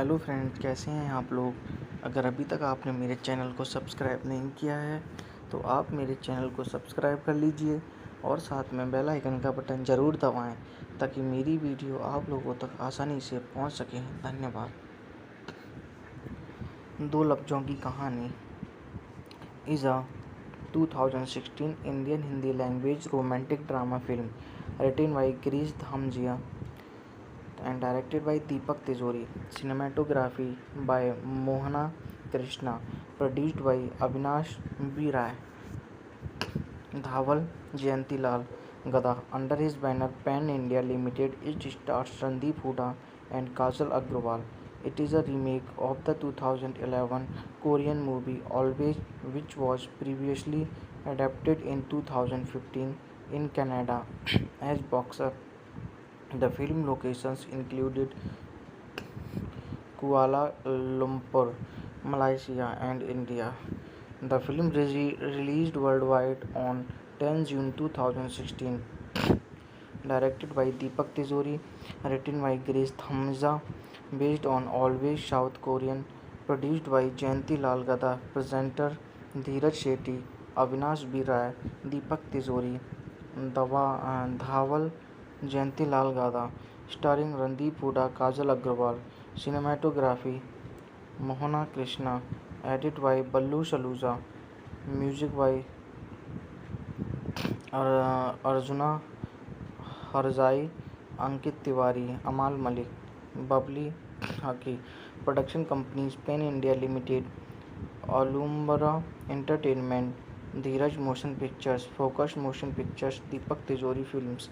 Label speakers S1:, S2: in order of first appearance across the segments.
S1: Hello friends, कैसे हैं आप लोग। अगर अभी तक आपने मेरे चैनल को सब्सक्राइब नहीं किया है तो आप मेरे चैनल को सब्सक्राइब कर लीजिए और साथ में बेल आइकन का बटन ज़रूर दबाएं ताकि मेरी वीडियो आप लोगों तक आसानी से पहुंच सके। धन्यवाद। दो Lafzon Ki Kahani is a 2016 Indian Hindi language romantic drama film written by Girish Dhamija and directed by Deepak Tijori. Cinematography by Mohana Krishna. Produced by Avinash B. Rai. Dhawal Jayanti Lal Gada. Under his banner Pan India Limited, it stars Randeep Hooda and Kajal Agrawal. It is a remake of the 2011 Korean movie Always, which was previously adapted in 2015 in Canada as Boxer. The film locations included Kuala Lumpur, Malaysia and India. The film released worldwide on 10 June 2016. Directed by Deepak Tijori, written by Grace Thamza, based on Always South Korean, produced by Jayanti Lal Gada, presenter Dheeraj Shetty, Avinash B. Rai, Deepak Tijori, Dhawal Jayanti Lal Gada, starring Randeep Hooda, Kajal Agrawal. Cinematography Mohana Krishna, edit by Ballu Saluja, music by Arjuna Harzai, Ankit Tiwari, Amal Malik, Babli Haki. Production companies Pen India Limited, Alumbra Entertainment, Dheeraj Motion Pictures, Focus Motion Pictures, Deepak Tijori Films.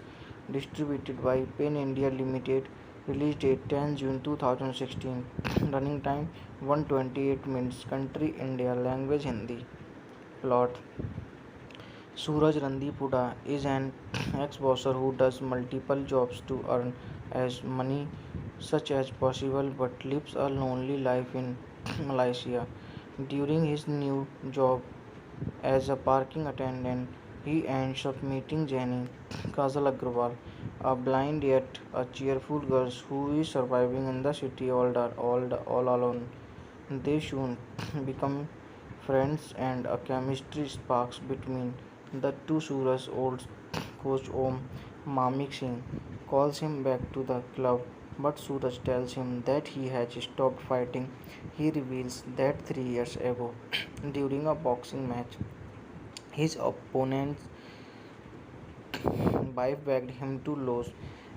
S1: Distributed by Pen India Limited. Release date 10 June 2016. Running time 128 minutes. Country India. Language Hindi. Plot: Suraj Randeep Hooda is an ex-boxer who does multiple jobs to earn as money such as possible but lives a lonely life in Malaysia. During his new job as a parking attendant, he ends up meeting Jenny Kajal Agrawal, a blind yet a cheerful girl who is surviving in the city all alone. They soon become friends and a chemistry sparks between the two. Suraj's old coach Om Mamik Singh calls him back to the club, but Suraj tells him that he has stopped fighting. He reveals that 3 years ago, during a boxing match, his opponent's wife begged him to lose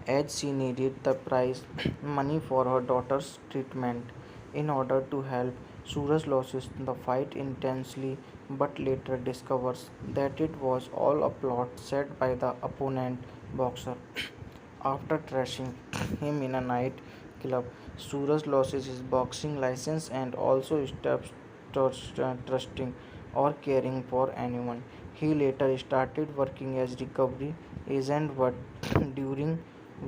S1: as she needed the prize money for her daughter's treatment. In order to help, Suraj loses the fight intensely but later discovers that it was all a plot set by the opponent boxer. After trashing him in a night club, Suraj loses his boxing license and also stops trusting or caring for anyone. He later started working as recovery agent, but during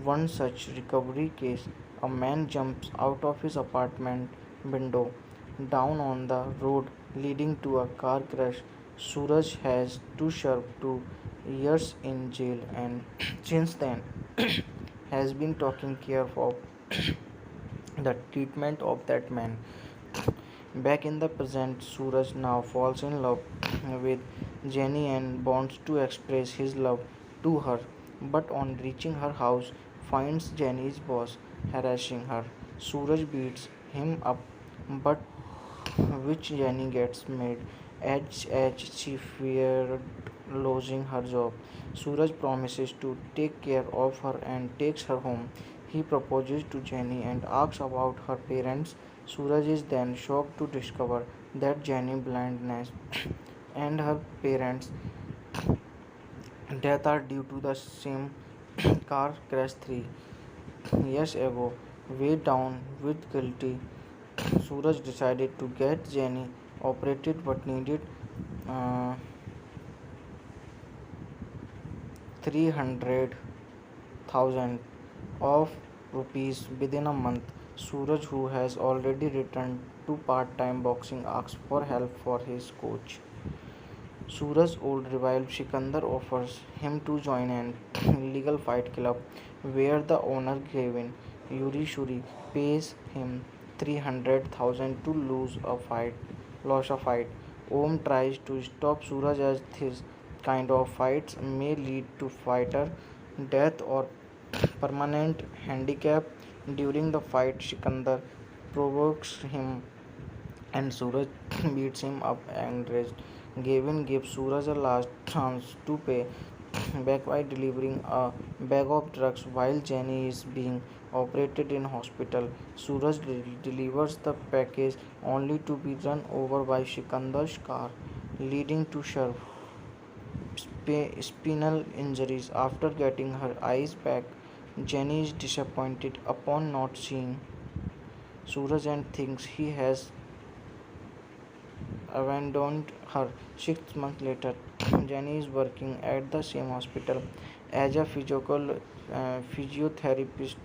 S1: one such recovery case, a man jumps out of his apartment window down on the road, leading to a car crash. Suraj has to serve 2 years in jail and since then has been taking care of the treatment of that man. Back in the present, Suraj now falls in love with Jenny and wants to express his love to her, but on reaching her house, finds Jenny's boss harassing her. Suraj beats him up, but which Jenny gets mad as she feared losing her job. Suraj promises to take care of her and takes her home. He proposes to Jenny and asks about her parents. Suraj is then shocked to discover that Jenny's blindness and her parents' death are due to the same car crash 3 years ago. Weighed down with guilty, Suraj decided to get Jenny operated but needed uh, 300,000 of rupees within a month. Suraj, who has already returned to part-time boxing, asks for help for his coach. Suraj's old rival Sikandar offers him to join an illegal fight club where the owner Gavin Yuri Shuri pays him 300,000 to lose a fight. Om tries to stop Suraj as this kind of fights may lead to fighter death or permanent handicap. During the fight, Sikandar provokes him and Suraj beats him up and rest. Gavin gives Suraj a last chance to pay back by delivering a bag of drugs while Jenny is being operated in hospital. Suraj delivers the package only to be run over by Sikandar's car, leading to spinal injuries. After getting her eyes back, Jenny is disappointed upon not seeing Suraj and thinks he has abandoned her. 6 months later, Jenny is working at the same hospital as a physiotherapist,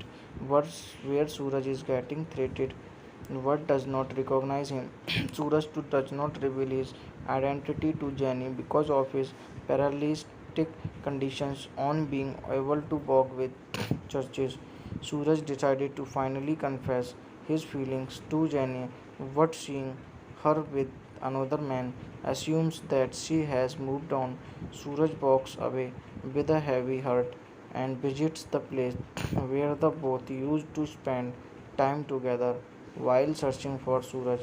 S1: where Suraj is getting treated. What does not recognize him. Suraj too does not reveal his identity to Jenny because of his paralytic conditions. On being able to walk with churches, Suraj decided to finally confess his feelings to Jenny, but seeing her with another man assumes that she has moved on. Suraj walks away with a heavy heart and visits the place where the both used to spend time together. While searching for Suraj,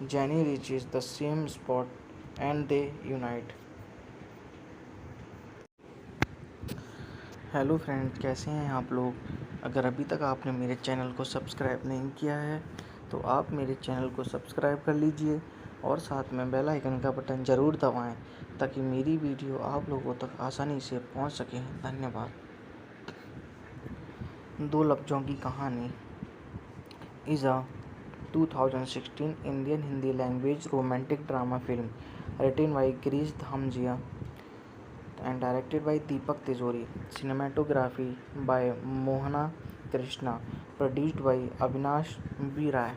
S1: Jenny reaches the same spot and they unite. Hello friends, कैसे हैं आप लोग। अगर अभी तक आपने मेरे channel को सब्सक्राइब नहीं किया है तो आप मेरे चैनल को सब्सक्राइब कर लीजिए और साथ में बेल आइकन का बटन ज़रूर दबाएं ताकि मेरी वीडियो आप लोगों तक आसानी से पहुंच सके। धन्यवाद। दो Lafzon Ki Kahani is a 2016 Indian Hindi language romantic drama film written by Girish Dhamjia and directed by Deepak Tijori. Cinematography by Mohana Krishna. Produced by Avinash B. Rai.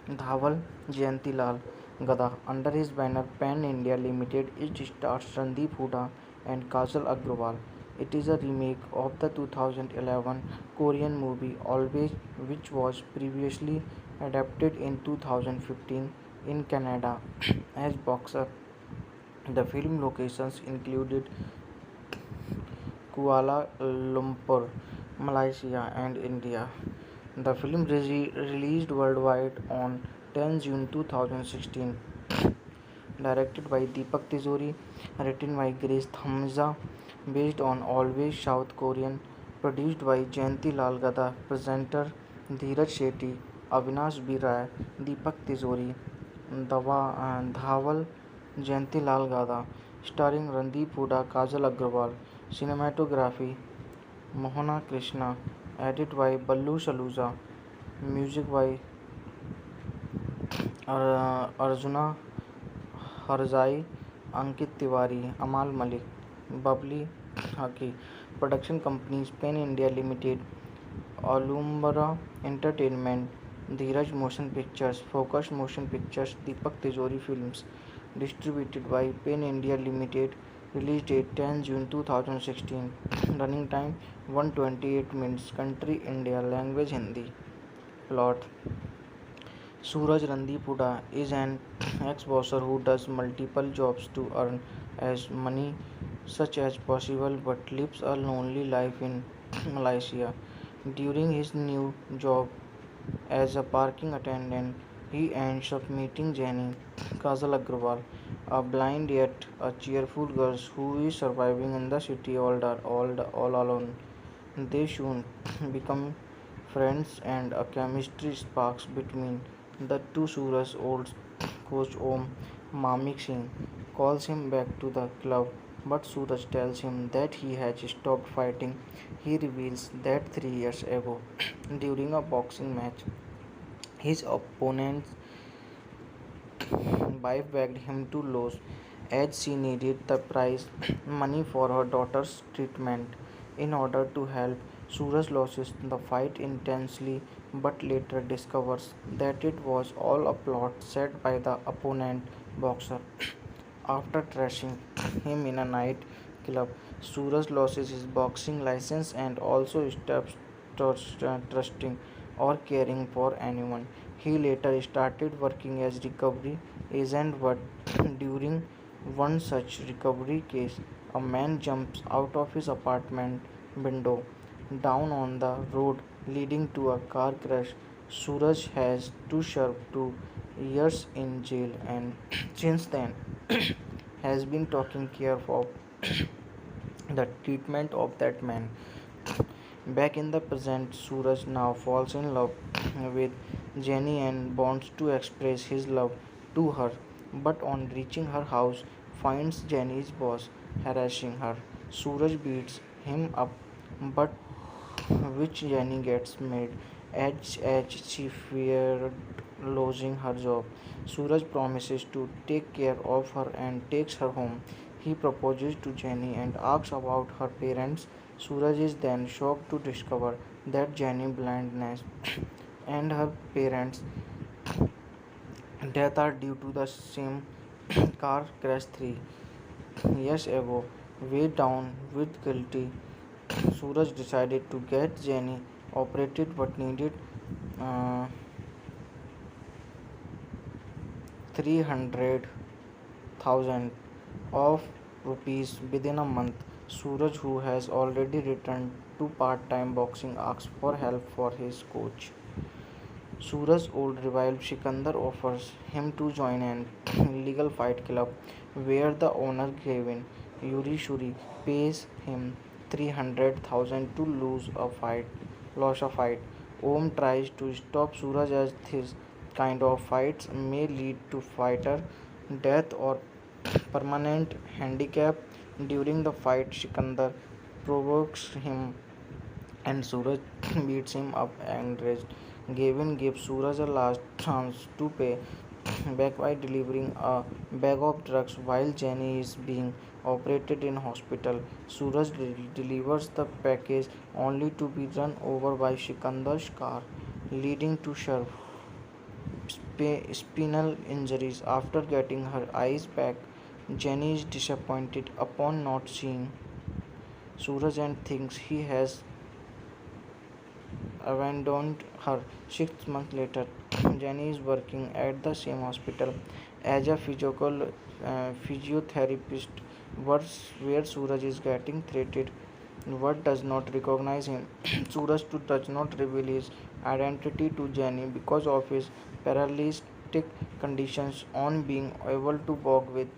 S1: Dhawal Jayantilal Gada. Under his banner Pan India Limited, it stars Randeep Hooda and Kajal Agrawal. It is a remake of the 2011 Korean movie Always, which was previously adapted in 2015 in Canada as Boxer. The film locations included Kuala Lumpur, Malaysia, and India. The film released worldwide on 10 June 2016. Directed by Deepak Tijori, written by Girish Dhamja, based on Always South Korean, produced by Jayanti Lal Gada, presenter Dheeraj Shetty, Avinash B. Rai, Deepak Tijori, Dhawal Jayanti Lal Gada, starring Randeep Hooda, Kajal Agrawal. Cinematography Mohana Krishna, edit by Ballu Saluja, music by Arjuna Harzai, Ankit Tiwari, Amal Malik, Babli Haki. Production companies Pen India Limited, Alumbra Entertainment, Dheeraj Motion Pictures, Focus Motion Pictures, Deepak Tijori Films. Distributed by Pen India Limited. Release date 10 June 2016. Running time 128 minutes. Country India. Language Hindi. Plot: Suraj Randeep Hooda is an ex-boxer who does multiple jobs to earn as money such as possible but lives a lonely life in Malaysia. During his new job as a parking attendant, he ends up meeting Jenny, Kajal Agrawal, a blind yet a cheerful girl who is surviving in the city all alone. They soon become friends and a chemistry sparks between the two. Suraj's old coach Om Mamik Singh calls him back to the club, but Suraj tells him that he has stopped fighting. He reveals that 3 years ago, during a boxing match, his opponent's wife begged him to lose as she needed the prize money for her daughter's treatment. In order to help, Suraj loses the fight intensely but later discovers that it was all a plot set by the opponent boxer. After trashing him in a night club, Suraj loses his boxing license and also stops trusting or caring for anyone. He later started working as recovery agent, but during one such recovery case, a man jumps out of his apartment window down on the road, leading to a car crash. Suraj has to serve 2 years in jail, and since then has been taking care of the treatment of that man. Back in the present, Suraj now falls in love with Jenny and wants to express his love to her, but on reaching her house, finds Jenny's boss harassing her. Suraj beats him up, but which Jenny gets mad as she feared losing her job. Suraj promises to take care of her and takes her home. He proposes to Jenny and asks about her parents. Suraj is then shocked to discover that Jenny's blindness and her parents' death are due to the same car crash 3 years ago. Weighed down with guilty, Suraj decided to get Jenny operated but needed uh, 300,000 of rupees within a month. Suraj, who has already returned to part-time boxing, asks for help for his coach. Suraj's old rival Sikandar offers him to join an illegal fight club where the owner Gavin Yuri pays him 300,000 to lose a fight. Om tries to stop Suraj as this kind of fights may lead to fighter death or permanent handicap. During the fight, Sikandar provokes him and Suraj beats him up and rest. Gavin gives Suraj a last chance to pay back by delivering a bag of drugs while Jenny is being operated in hospital. Suraj delivers the package only to be run over by Sikandar's car, leading to spinal injuries. After getting her eyes back, Jenny is disappointed upon not seeing Suraj and thinks he has abandoned her. 6 months later, Jenny is working at the same hospital as a physiotherapist, where Suraj is getting treated. What does not recognize him? Suraj too does not reveal his identity to Jenny because of his paralytic conditions. On being able to walk with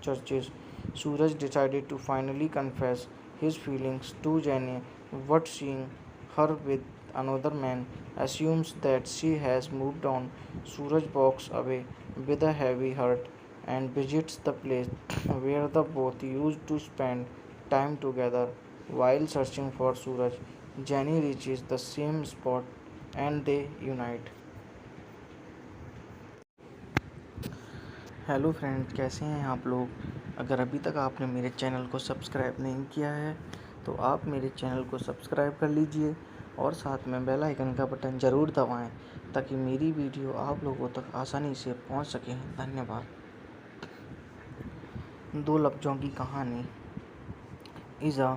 S1: churches, Suraj decided to finally confess his feelings to Jenny, but seeing her with another man assumes that she has moved on. Suraj walks away with a heavy heart and visits the place where the both used to spend time together. While searching for Suraj, Jenny reaches the same spot and they unite. Hello friends, कैसे हैं आप लोग। अगर अभी तक आपने मेरे channel को सब्सक्राइब नहीं किया है तो आप मेरे चैनल को सब्सक्राइब कर लीजिए और साथ में बेल आइकन का बटन ज़रूर दबाएं ताकि मेरी वीडियो आप लोगों तक आसानी से पहुंच सके। धन्यवाद। दो Lafzon Ki Kahani is a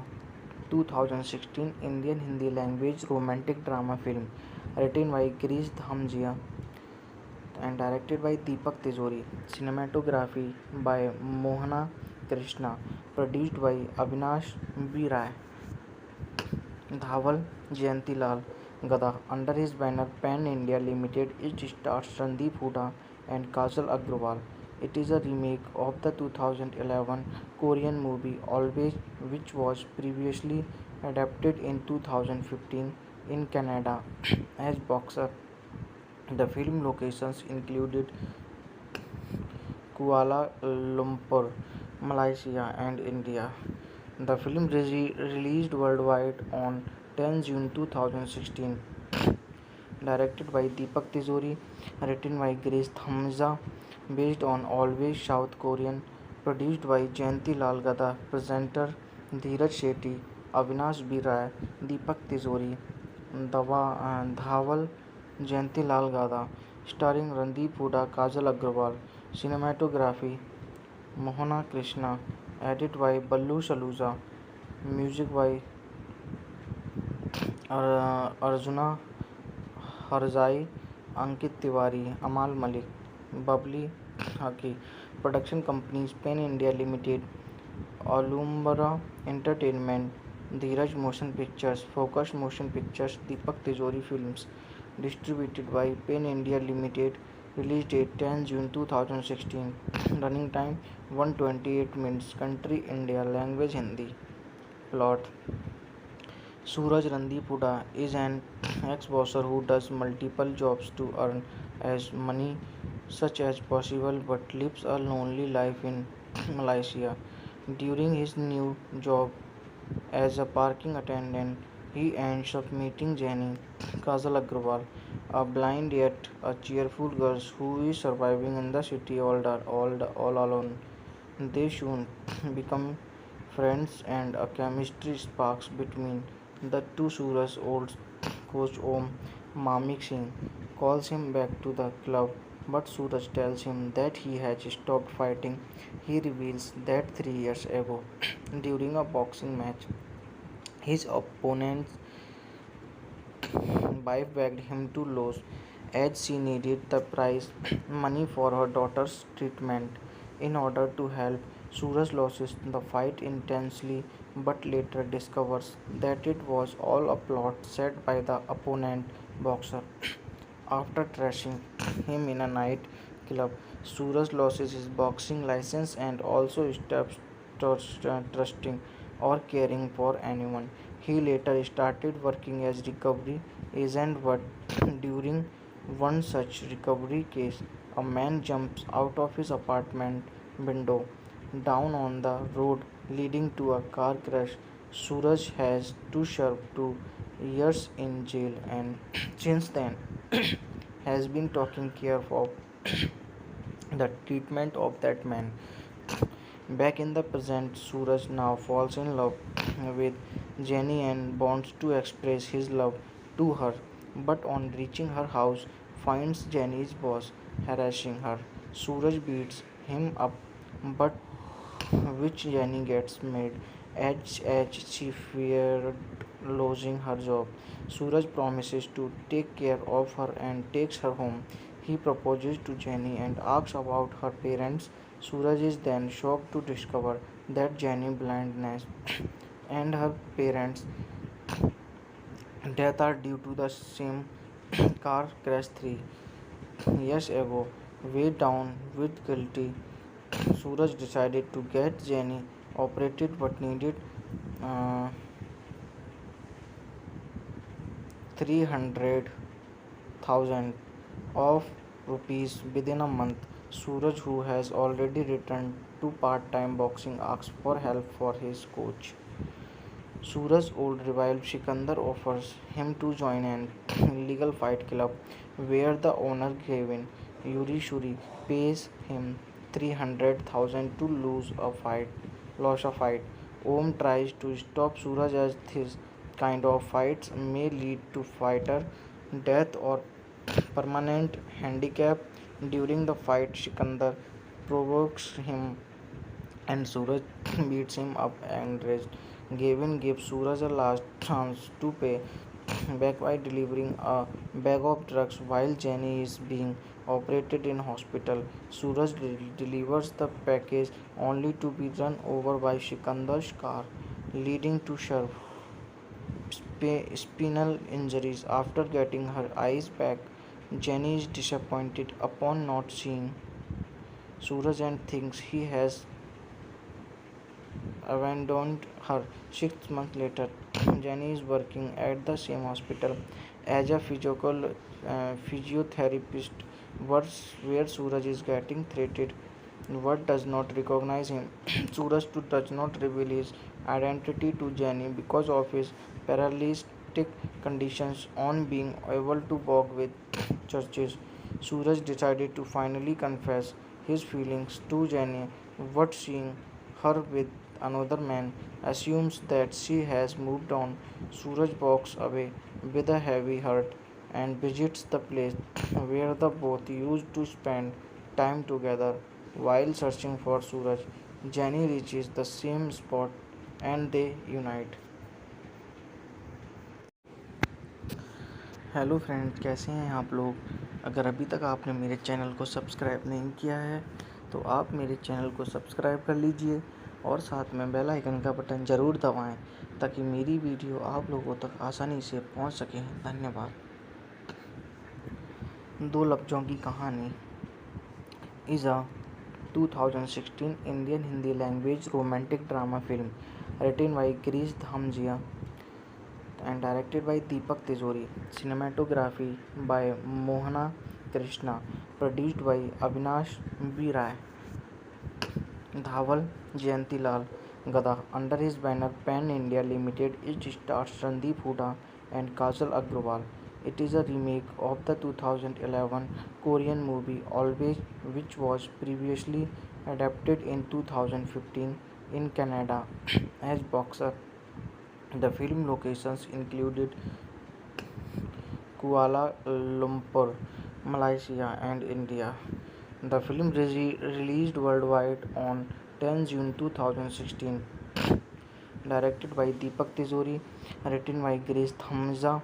S1: 2016 Indian Hindi language romantic drama film written by Girish Dhamjia and directed by Deepak Tijori. Cinematography by Mohana Krishna. Produced by Avinash B. Rai. Dhawal Jayantilal Gada. Under his banner Pan India Limited, it stars Randeep Hooda and Kajal Agrawal. It is a remake of the 2011 Korean movie Always, which was previously adapted in 2015 in Canada as Boxer. The film locations included Kuala Lumpur, Malaysia and India. The film released worldwide on 10 June 2016. Directed by Deepak Tijori, written by Grace Dhamja, based on Always South Korean, produced by Jayanti Lal Gada, presenter Dheeraj Shetty, Avinash B. Rai, Deepak Tijori, Dhawal Jayanti Lal Gada, starring Randeep Hooda, Kajal Agrawal. Cinematography Mohana Krishna, edit by Ballu Saluja, music by Arjuna Harzai, Ankit Tiwari, Amal Malik, Bubbly Haki. Production companies Pen India Limited, Alumbra Entertainment, Dheeraj Motion Pictures, Focus Motion Pictures, Deepak Tijori Films. Distributed by Pen India Limited. Release date 10 June 2016. Running time 128 minutes. Country India. Language Hindi. Plot: Suraj Randipuda is an ex-bosser who does multiple jobs to earn as money such as possible but lives a lonely life in Malaysia. During his new job as a parking attendant, he ends up meeting Jenny Kajal Agrawal, a blind yet a cheerful girl who is surviving in the city all alone. They soon become friends and a chemistry sparks between the two. Suraj's old coach Om Mamik Singh calls him back to the club, but Suraj tells him that he has stopped fighting. He reveals that 3 years ago, during a boxing match, his opponent's wife begged him to lose as she needed the prize money for her daughter's treatment. In order to help, Suraj loses the fight intensely but later discovers that it was all a plot set by the opponent boxer. After trashing him in a night club, Suraj loses his boxing license and also stops trusting or caring for anyone. He later started working as recovery agent, but during one such recovery case, a man jumps out of his apartment window down on the road, leading to a car crash. Suraj has to serve 2 years in jail and since then has been taking care of the treatment of that man. Back in the present, Suraj now falls in love with Jenny and wants to express his love to her, but on reaching her house, finds Jenny's boss harassing her. Suraj beats him up, but which Jenny gets mad as she feared losing her job. Suraj promises to take care of her and takes her home. He proposes to Jenny and asks about her parents. Suraj is then shocked to discover that Jenny's blindness and her parents' death are due to the same car crash 3 years ago. Weighed down with guilty, Suraj decided to get Jenny operated but needed uh, 300,000 of rupees within a month. Suraj, who has already returned to part-time boxing, asks for help for his coach. Suraj's old rival Sikandar offers him to join an illegal fight club where the owner Gavin Yuri Shuri pays him 300,000 to lose a fight. Om tries to stop Suraj as this kind of fights may lead to fighter death or permanent handicap. During the fight, Sikandar provokes him and Suraj beats him up and rest. Gavin gives Suraj a last chance to pay back by delivering a bag of drugs while Jenny is being operated in hospital. Suraj delivers the package only to be run over by Sikandar's car, leading to sharp spinal injuries. After getting her eyes back, Jenny is disappointed upon not seeing Suraj and thinks he has abandoned her. 6 months later, Jenny is working at the same hospital as a physiotherapist, where Suraj is getting treated. What does not recognize him. Suraj too does not reveal his identity to Jenny because of his paralytic conditions. On being able to walk with churches, Suraj decided to finally confess his feelings to Jenny, but seeing her with another man assumes that she has moved on. Suraj walks away with a heavy heart and visits the place where the both used to spend time together. While searching for Suraj, Jenny reaches the same spot and they unite. Hello friends, कैसे हैं आप लोग। अगर अभी तक आपने मेरे channel को सब्सक्राइब नहीं किया है तो आप मेरे चैनल को सब्सक्राइब कर लीजिए और साथ में बेल आइकन का बटन ज़रूर दबाएं ताकि मेरी वीडियो आप लोगों तक आसानी से पहुंच सके। धन्यवाद। दो Lafzon Ki Kahani is a 2016 Indian Hindi language romantic drama film written by Girish Dhamjia and directed by Deepak Tijori. Cinematography by Mohana Krishna. Produced by Avinash B. Rai. Dhawal Jayantilal Gada. Under his banner Pan India Limited, it stars Randeep Hooda and Kajal Agrawal. It is a remake of the 2011 Korean movie Always, which was previously adapted in 2015 in Canada as Boxer. The film locations included Kuala Lumpur, Malaysia, and India. The film released worldwide on 10 June 2016. Directed by Deepak Tijori, written by Grace Thamza,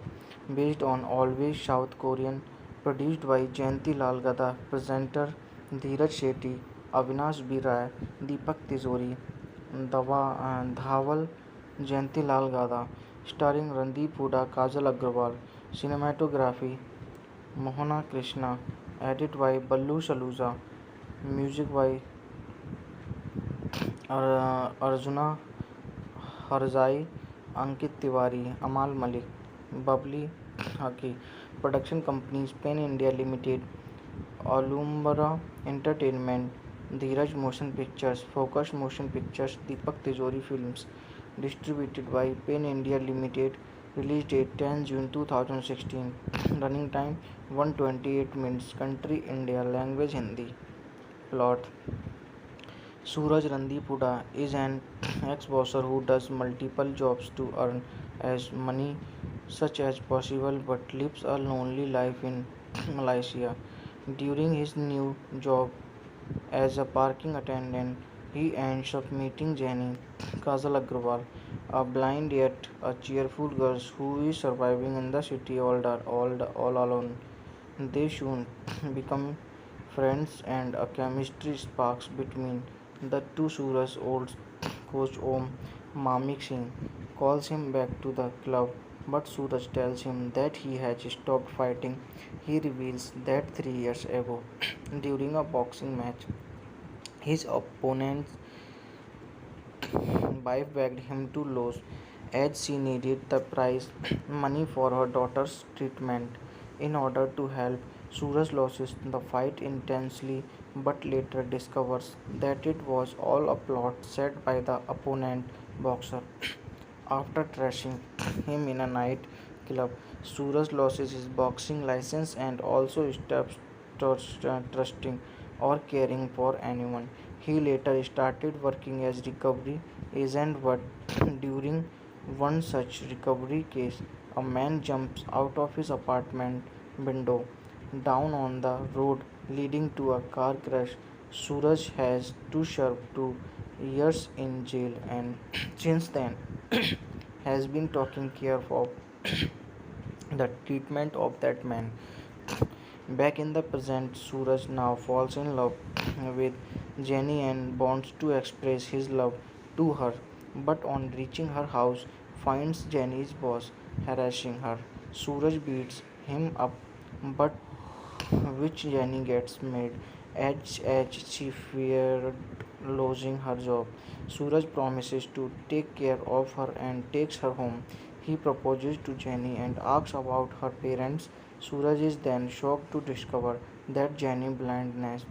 S1: based on Always South Korean, produced by Jayanti Lal Gada, presenter Dheeraj Shetty, Avinash B. Rai, Deepak Tijori, Dhawal Jayanti Lal Gada, starring Randeep Hooda, Kajal Agrawal. Cinematography Mohana Krishna, edit by Ballu Saluja, music by Arjuna Harzai, Ankit Tiwari, Amal Malik, Babli Haki. Production companies Pen India Limited, Alumbra Entertainment, Dheeraj Motion Pictures, Focus Motion Pictures, Deepak Tijori Films. Distributed by Pen India Limited. Release date 10 June 2016. Running time 128 minutes. Country India. Language Hindi. Plot: Suraj Randeep Hooda is an ex-boxer who does multiple jobs to earn as money such as possible but lives a lonely life in Malaysia. During his new job as a parking attendant, he ends up meeting Jenny Kajal Agrawal, a blind yet a cheerful girl who is surviving in the city all alone. They soon become friends and a chemistry sparks between the two. Suraj's old coach Om Mamik Singh calls him back to the club, but Suraj tells him that he has stopped fighting. He reveals that 3 years ago, during a boxing match, his opponent's wife begged him to lose as she needed the prize money for her daughter's treatment. In order to help, Suraj loses the fight intensely but later discovers that it was all a plot set by the opponent boxer. After trashing him in a night club, Suraj loses his boxing license and also stops trusting or caring for anyone. He later started working as recovery agent, but during one such recovery case, a man jumps out of his apartment window down on the road, leading to a car crash. Suraj has to serve 2 years in jail and since then has been taking care of the treatment of that man. Back in the present, Suraj now falls in love with Jenny and wants to express his love to her, but on reaching her house, finds Jenny's boss harassing her. Suraj beats him up, but which Jenny gets mad as she feared losing her job. Suraj promises to take care of her and takes her home. He proposes to Jenny and asks about her parents. Suraj is then shocked to discover that Jenny's blindness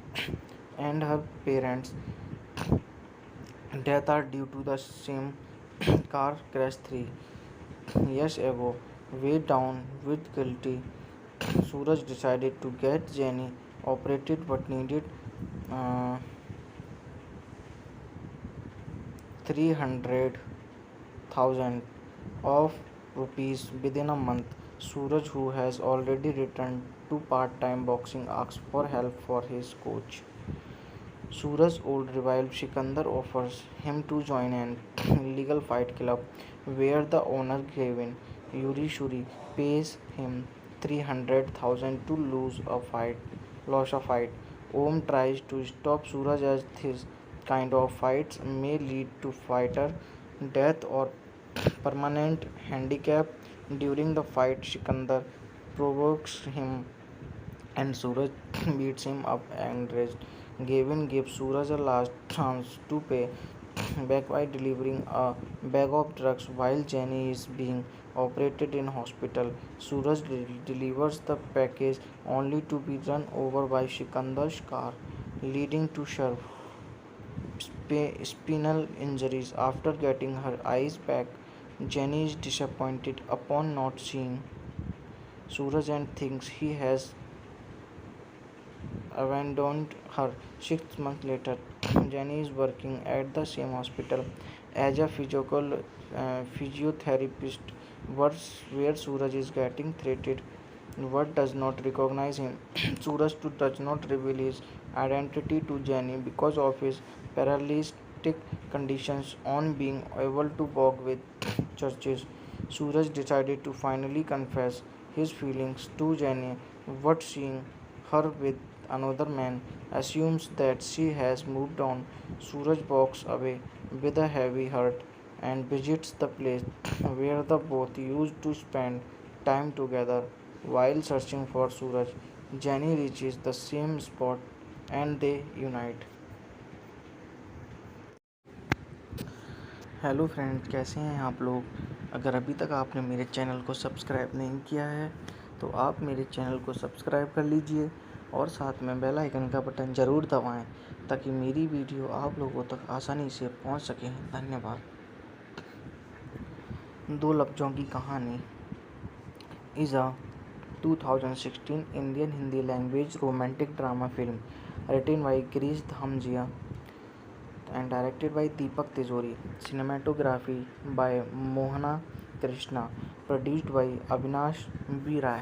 S1: and her parents' death are due to the same car crash 3 years ago. Weighed down with guilty, Suraj decided to get Jenny operated but needed uh, 300,000 of rupees within a month. Suraj, who has already returned to part-time boxing, asks for help for his coach. Suraj's old rival Sikandar offers him to join an illegal fight club where the owner Gavin Yuri Shuri pays him 300,000 to lose a fight. Om tries to stop Suraj as this kind of fights may lead to fighter death or permanent handicap. During the fight, Sikandar provokes him and Suraj beats him up and rest. Gavin gives Suraj a last chance to pay back by delivering a bag of drugs while Jenny is being operated in hospital. Suraj delivers the package only to be run over by Sikandar's car, leading to spinal injuries. After getting her eyes back, Jenny is disappointed upon not seeing Suraj and thinks he has abandoned her. 6 months later, Jenny is working at the same hospital as a physiotherapist, where Suraj is getting treated. What does not recognize him. Suraj too does not reveal his identity to Jenny because of his paralytic conditions. On being able to walk with churches, Suraj decided to finally confess his feelings to Jenny, but seeing her with another man assumes that she has moved on. Suraj walks away with a heavy heart and visits the place where the both used to spend time together. While searching for Suraj, Jenny reaches the same spot and they unite. Hello friends, कैसे हैं आप लोग। अगर अभी तक आपने मेरे channel को सब्सक्राइब नहीं किया है तो आप मेरे चैनल को सब्सक्राइब कर लीजिए और साथ में बेल आइकन का बटन ज़रूर दबाएं ताकि मेरी वीडियो आप लोगों तक आसानी से पहुंच सके। धन्यवाद। दो Lafzon Ki Kahani is a 2016 Indian Hindi language romantic drama film written by Girish Dhamjia and directed by Deepak Tijori. Cinematography by Mohana Krishna. Produced by Avinash B. Rai.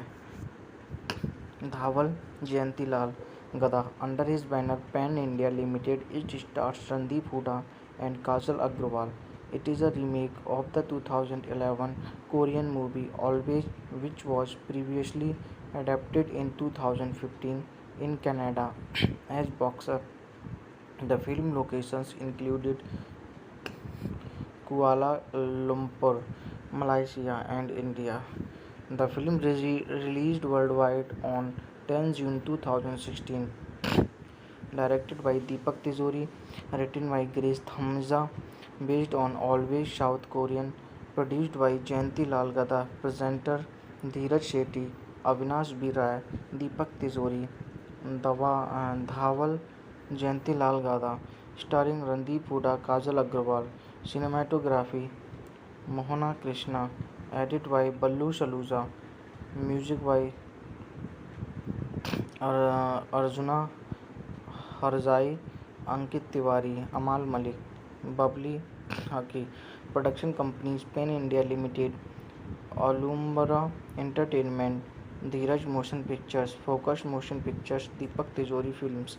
S1: Dhawal Jayanti Lal Gada. Under his banner Pan India Limited, it stars Randeep Hooda and Kajal Agrawal. It is a remake of the 2011 Korean movie Always, which was previously adapted in 2015 in Canada as Boxer. The film locations included Kuala Lumpur, Malaysia, and India. The film released worldwide on 10 June 2016. Directed by Deepak Tijori, written by Grace Thamza, based on Always South Korean, produced by Jayanti Lal Gada, presenter Dheeraj Shetty, Avinash B. Rai, Deepak Tijori, Dhawal Jayanti Lal Gada, starring Randeep Hooda, Kajal Agrawal. Cinematography Mohana Krishna, edit by Ballu Saluja, music by Arjuna Harzai, Ankit Tiwari, Amal Malik, Babli Haki. Production companies Pen India Limited, Alumbra Entertainment, Dheeraj Motion Pictures, Focus Motion Pictures, Deepak Tijori Films.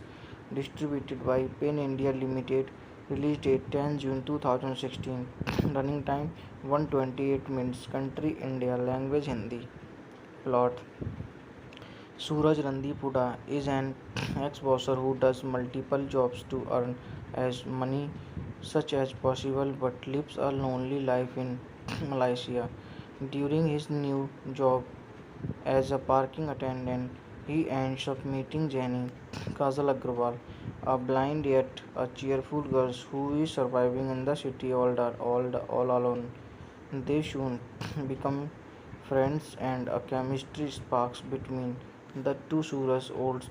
S1: Distributed by Pen India Limited. Release date 10 June 2016. Running time 128 minutes. Country India. Language Hindi. Plot: Suraj Randeep Hooda is an ex-boxer who does multiple jobs to earn as money such as possible but lives a lonely life in Malaysia. During his new job as a parking attendant, he ends up meeting Jenny, Kajal Agrawal, a blind yet a cheerful girl who is surviving in the city all alone. They soon become friends and a chemistry sparks between the two. Suraj's old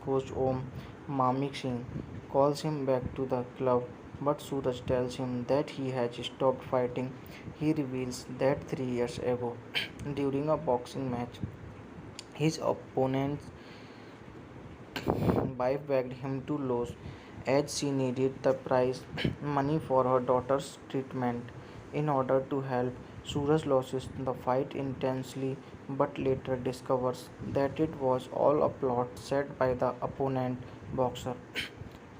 S1: coach Om Mamik Singh calls him back to the club, but Suraj tells him that he has stopped fighting. He reveals that 3 years ago, during a boxing match, his opponent's wife begged him to lose as she needed the prize money for her daughter's treatment. In order to help, Suraj loses the fight intensely but later discovers that it was all a plot set by the opponent boxer.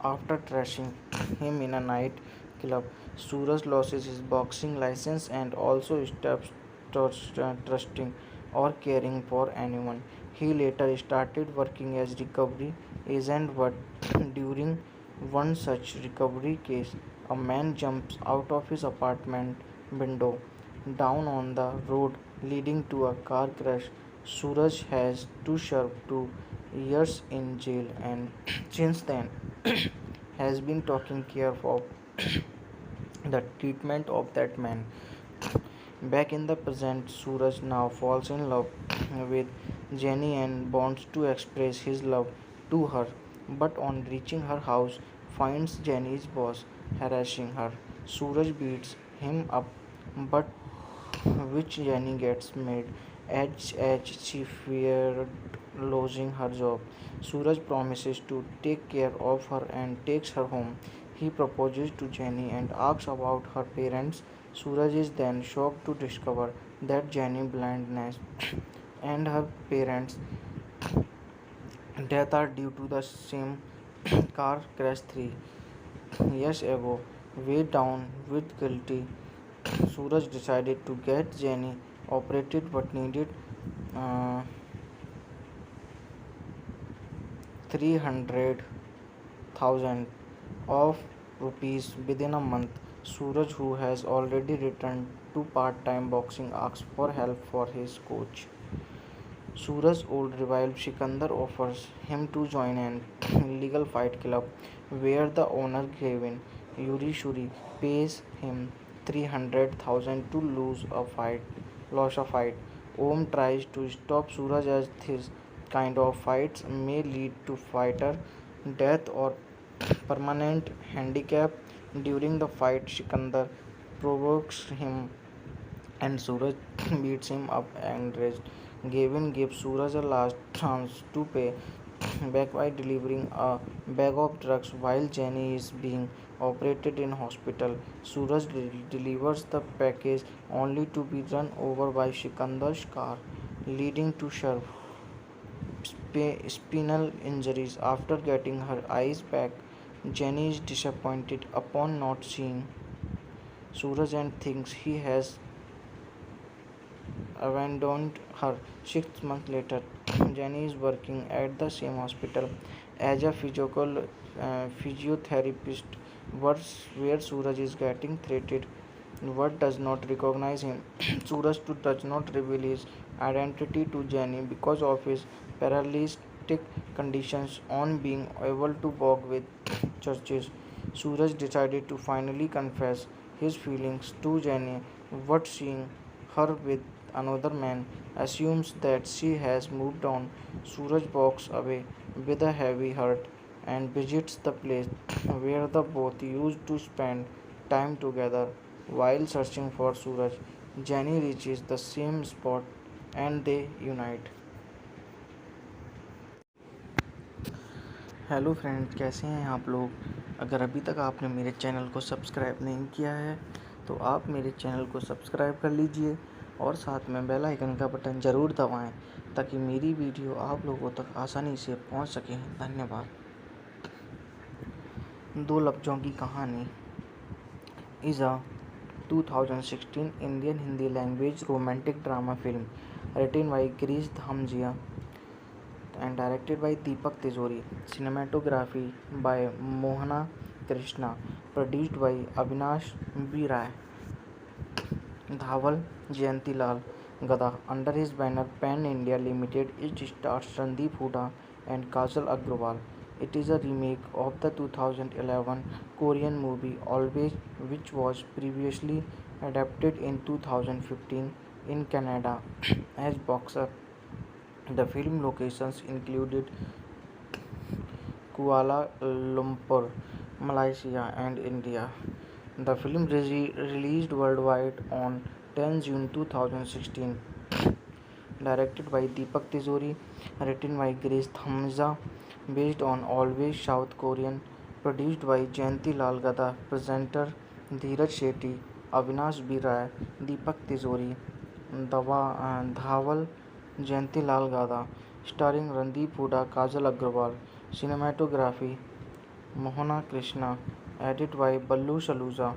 S1: After trashing him in a night club, Suraj loses his boxing license and also stops trusting or caring for anyone. He later started working as recovery agent, but during one such recovery case, a man jumps out of his apartment window down on the road, leading to a car crash. Suraj has to serve 2 years in jail, and since then has been taking care of the treatment of that man. Back in the present, Suraj now falls in love with Jenny and wants to express his love to her, but on reaching her house, finds Jenny's boss harassing her. Suraj beats him up, but which Jenny gets mad as she feared losing her job. Suraj promises to take care of her and takes her home. He proposes to Jenny and asks about her parents. Suraj is then shocked to discover that Jenny's blindness and her parents' death are due to the same car crash 3 years ago. Weighed down with guilty, Suraj decided to get Jenny operated but needed uh, 300,000 of rupees within a month. Suraj, who has already returned to part-time boxing, asks for help for his coach. Suraj's old rival Sikandar offers him to join an illegal fight club where the owner Gavin Yuri pays him 300,000 to lose a fight. Om tries to stop Suraj as this kind of fights may lead to fighter death or permanent handicap. During the fight, Sikandar provokes him and Suraj beats him up and rest. Gavin gives Suraj a last chance to pay back by delivering a bag of drugs while Jenny is being operated in hospital. Suraj delivers the package only to be run over by Sikandar's car, leading to spinal injuries. After getting her eyes back, Jenny is disappointed upon not seeing Suraj and thinks he has abandoned her. 6 months later, Jenny is working at the same hospital as a physiotherapist, where Suraj is getting treated. What does not recognize him. Suraj too does not reveal his identity to Jenny because of his paralytic conditions. On being able to walk with churches, Suraj decided to finally confess his feelings to Jenny, but seeing her with another man assumes that she has moved on. Suraj walks away with a heavy heart and visits the place where the both used to spend time together. While searching for Suraj, Jenny reaches the same spot and they unite. Hello friends, कैसे हैं आप लोग। अगर अभी तक आपने मेरे channel को सब्सक्राइब नहीं किया है तो आप मेरे चैनल को सब्सक्राइब कर लीजिए और साथ में बेल आइकन का बटन ज़रूर दबाएं ताकि मेरी वीडियो आप लोगों तक आसानी से पहुंच सके। धन्यवाद। दो Lafzon Ki Kahani is a 2016 Indian Hindi language romantic drama film written by Girish Dhamjia and directed by Deepak Tijori. Cinematography by Mohana Krishna. Produced by Avinash B. Rai. Dhawal Jayantilal Gada. Under his banner Pan India Limited, it stars Randeep Hooda and Kajal Agrawal. It is a remake of the 2011 Korean movie Always, which was previously adapted in 2015 in Canada as Boxer. The film locations included Kuala Lumpur, Malaysia and India. The film released worldwide on 10 June 2016. Directed by Deepak Tijori, written by Girish Dhamja, based on Always South Korean, produced by Jayanti Lal Gada, presenter Dheeraj Shetty, Avinash B. Rai, Deepak Tijori, Dhawal Jayanti Lal Gada, starring Randeep Hooda, Kajal Agrawal. Cinematography Mohana Krishna, edit by Ballu Saluja,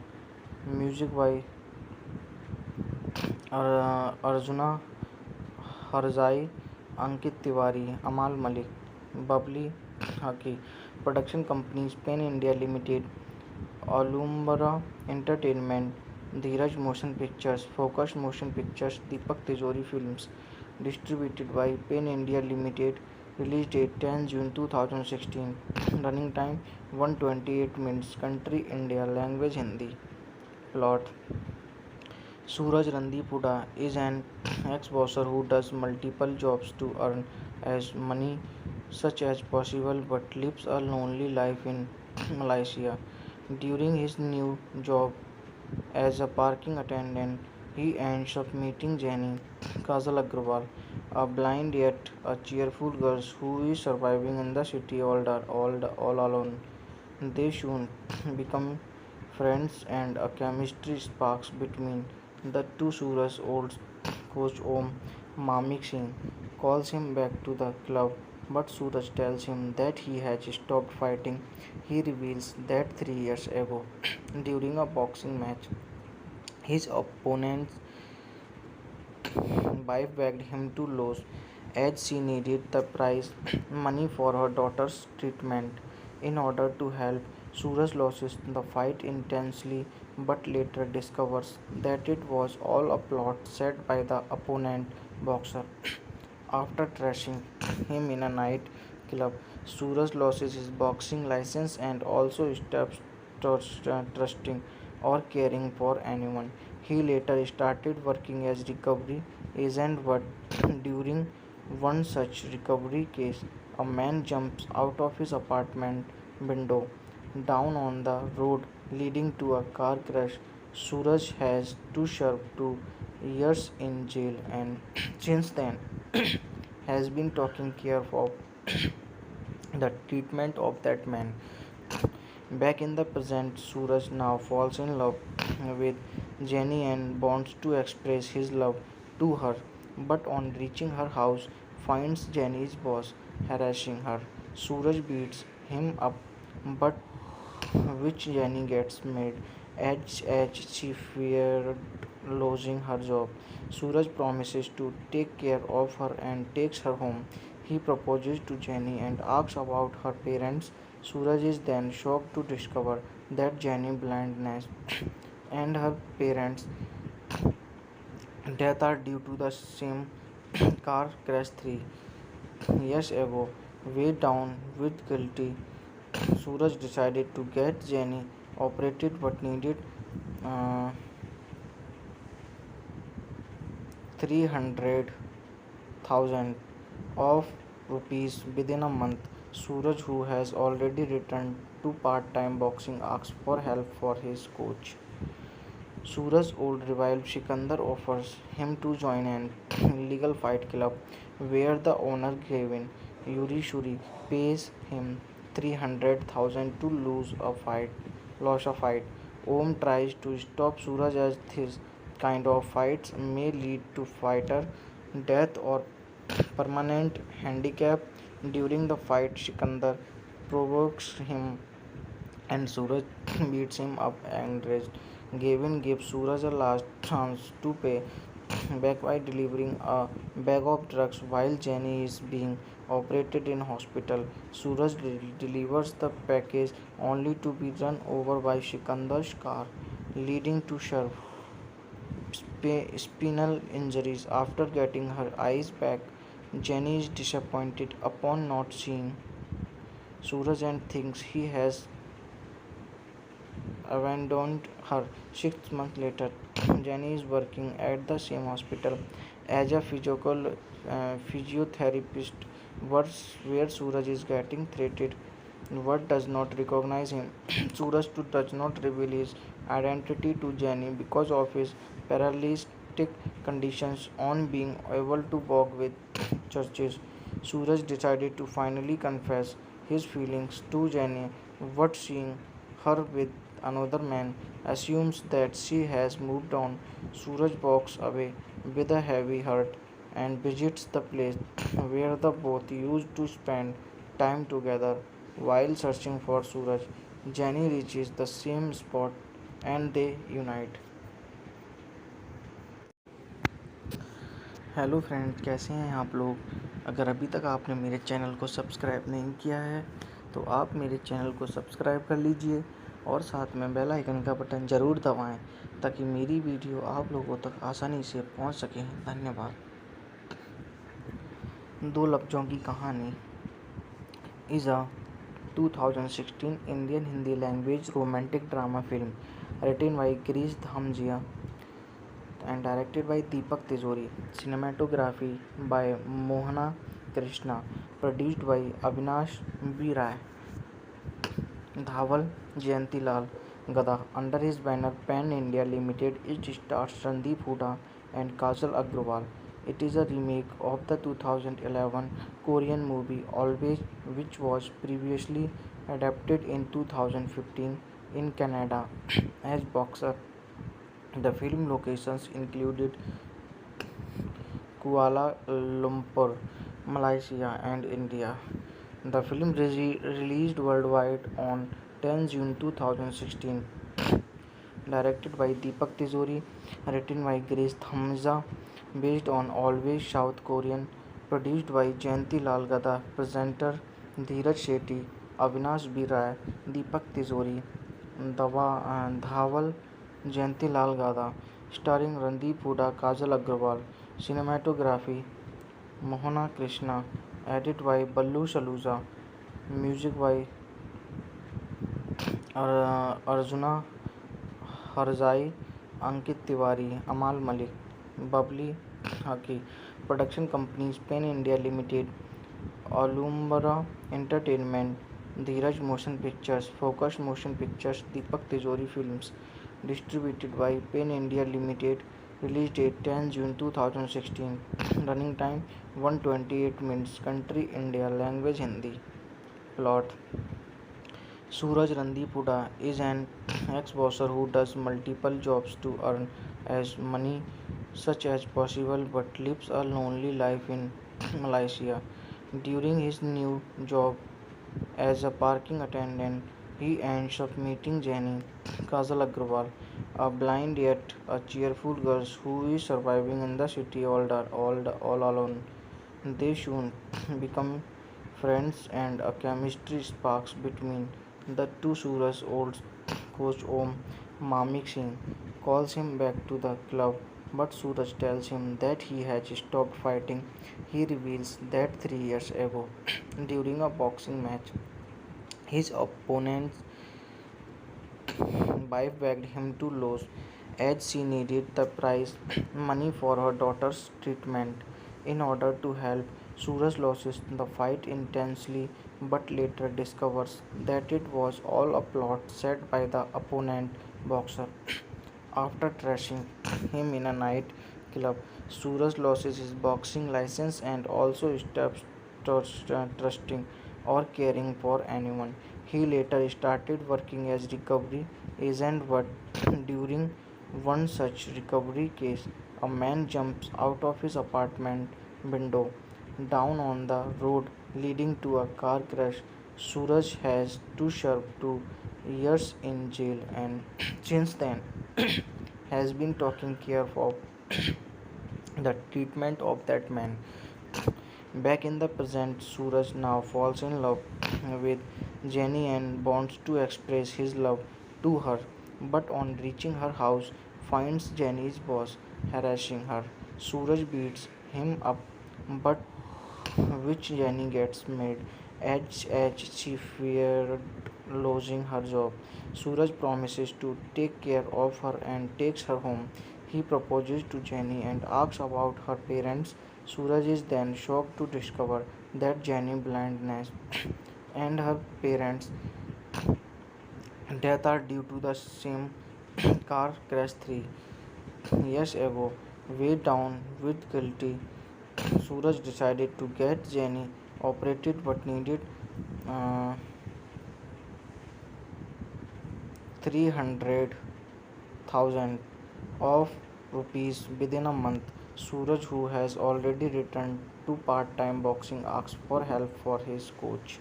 S1: music by Arjuna Harzai, Ankit Tiwari, Amal Malik, Bubbly Haki, production companies Pen India Limited, Alumbra Entertainment, Dheeraj Motion Pictures, Focus Motion Pictures, Deepak Tijori Films, distributed by Pen India Limited, release date 10 June 2016, running time 128 minutes, country India, language Hindi, plot. Suraj Randipuda is an ex-bosser who does multiple jobs to earn as money such as possible but lives a lonely life in Malaysia. During his new job as a parking attendant, he ends up meeting Jenny Kajal Agrawal, a blind yet a cheerful girl who is surviving in the city all alone. They soon become friends and a chemistry sparks between the two. Suraj's old coach Om Mamik Singh calls him back to the club, but Suraj tells him that he has stopped fighting. He reveals that 3 years ago, during a boxing match, his opponent's wife begged him to lose as she needed the prize money for her daughter's treatment. In order to help, Suraj loses the fight intensely but later discovers that it was all a plot set by the opponent boxer. After trashing him in a night club, Suraj loses his boxing license and also stops trusting or caring for anyone. He later started working as recovery agent, but during one such recovery case, a man jumps out of his apartment window down on the road, leading to a car crash. Suraj has to serve 2 years in jail and since then has been taking care of the treatment of that man. Back in the present, Suraj now falls in love with Jenny and wants to express his love to her, but on reaching her house, finds Jenny's boss harassing her. Suraj beats him up, but which Jenny gets mad as she feared losing her job. Suraj promises to take care of her and takes her home. He proposes to Jenny and asks about her parents. Suraj is then shocked to discover that Jenny's blindness and her parents' death are due to the same car crash 3 years ago. Weighed down with guilty, Suraj decided to get Jenny operated but needed uh, 300,000 of rupees within a month. Suraj, who has already returned to part-time boxing, asks for help for his coach. Suraj's old rival Sikandar offers him to join an illegal fight club where the owner Gavin Yuri Shuri pays him 300,000 to lose a fight. Om tries to stop Suraj as this kind of fights may lead to fighter death or permanent handicap. During the fight, Sikandar provokes him and Suraj beats him up and enraged. Gavin gives Suraj a last chance to pay back by delivering a bag of drugs while Jenny is being operated in hospital. Suraj delivers the package only to be run over by Sikandar's car, leading to spinal injuries. After getting her eyes back, Jenny is disappointed upon not seeing Suraj and thinks he has abandoned her. 6 months later, Jenny is working at the same hospital as a physiotherapist, where Suraj is getting treated. What does not recognize him. Suraj too does not reveal his identity to Jenny because of his paralytic conditions. On being able to walk with churches, Suraj decided to finally confess his feelings to Jenny, but seeing her with another man assumes that she has moved on. Suraj walks away with a heavy heart and visits the place where the both used to spend time together. While searching for Suraj, Jenny reaches the same spot and they unite. Hello friends, कैसे हैं आप लोग। अगर अभी तक आपने मेरे channel को सब्सक्राइब नहीं किया है तो आप मेरे चैनल को सब्सक्राइब कर लीजिए और साथ में बेल आइकन का बटन ज़रूर दबाएं ताकि मेरी वीडियो आप लोगों तक आसानी से पहुंच सके। धन्यवाद। दो Lafzon Ki Kahani is a 2016 Indian Hindi language romantic drama film written by Girish Dhamjia and directed by Deepak Tijori. Cinematography by Mohana Krishna. Produced by Avinash B. Rai. Dhawal Jayantilal Gada. Under his banner Pan India Limited, it stars Randeep Hooda and Kajal Agrawal. It is a remake of the 2011 Korean movie Always, which was previously adapted in 2015 in Canada as Boxer. The film locations included Kuala Lumpur, Malaysia, and India. The film released worldwide on 10 June 2016. Directed by Deepak Tijori, written by Grace Thamza, based on Always South Korean, produced by Jayanti Lal Gada, presenter Dheeraj Shetty, Avinash B. Rai, Deepak Tijori, Dhawal Jayanti Lal Gada, starring Randeep Hooda, Kajal Agrawal. Cinematography Mohana Krishna, edit by Ballu Saluja, music by Arjuna Harzai, Ankit Tiwari, Amal Malik, Babli Haki. Production companies Pen India Limited, Alumbra Entertainment, Dheeraj Motion Pictures, Focus Motion Pictures, Deepak Tijori Films. Distributed by Pen India Limited. Release date 10 June 2016. Running time 128 minutes. Country India. Language Hindi. Plot: Suraj Randeep Hooda is an ex-boxer who does multiple jobs to earn as money such as possible but lives a lonely life in Malaysia. During his new job as a parking attendant, he ends up meeting Jenny Kajal Agrawal, a blind yet a cheerful girl who is surviving in the city all alone. They soon become friends and a chemistry sparks between the two. Suraj's old coach Om Mamik Singh calls him back to the club, but Suraj tells him that he has stopped fighting. He reveals that 3 years ago, during a boxing match, his opponent's wife begged him to lose as she needed the prize money for her daughter's treatment. In order to help, Suraj loses the fight intensely but later discovers that it was all a plot set by the opponent boxer. After trashing him in a night club, Suraj loses his boxing license and also stops trusting or caring for anyone. He later started working as recovery agent, but during one such recovery case, a man jumps out of his apartment window down on the road, leading to a car crash. Suraj has to serve 2 years in jail and since then has been taking care of the treatment of that man. Back in the present, Suraj now falls in love with Jenny and wants to express his love to her, but on reaching her house, finds Jenny's boss harassing her. Suraj beats him up, but which Jenny gets mad as she feared losing her job. Suraj promises to take care of her and takes her home. He proposes to Jenny and asks about her parents. Suraj is then shocked to discover that Jenny's blindness and her parents' death are due to the same car crash 3 years ago. Weighed down with guilty, Suraj decided to get Jenny operated but needed uh, 300,000 of rupees within a month. Suraj, who has already returned to part-time boxing, asks for help for his coach.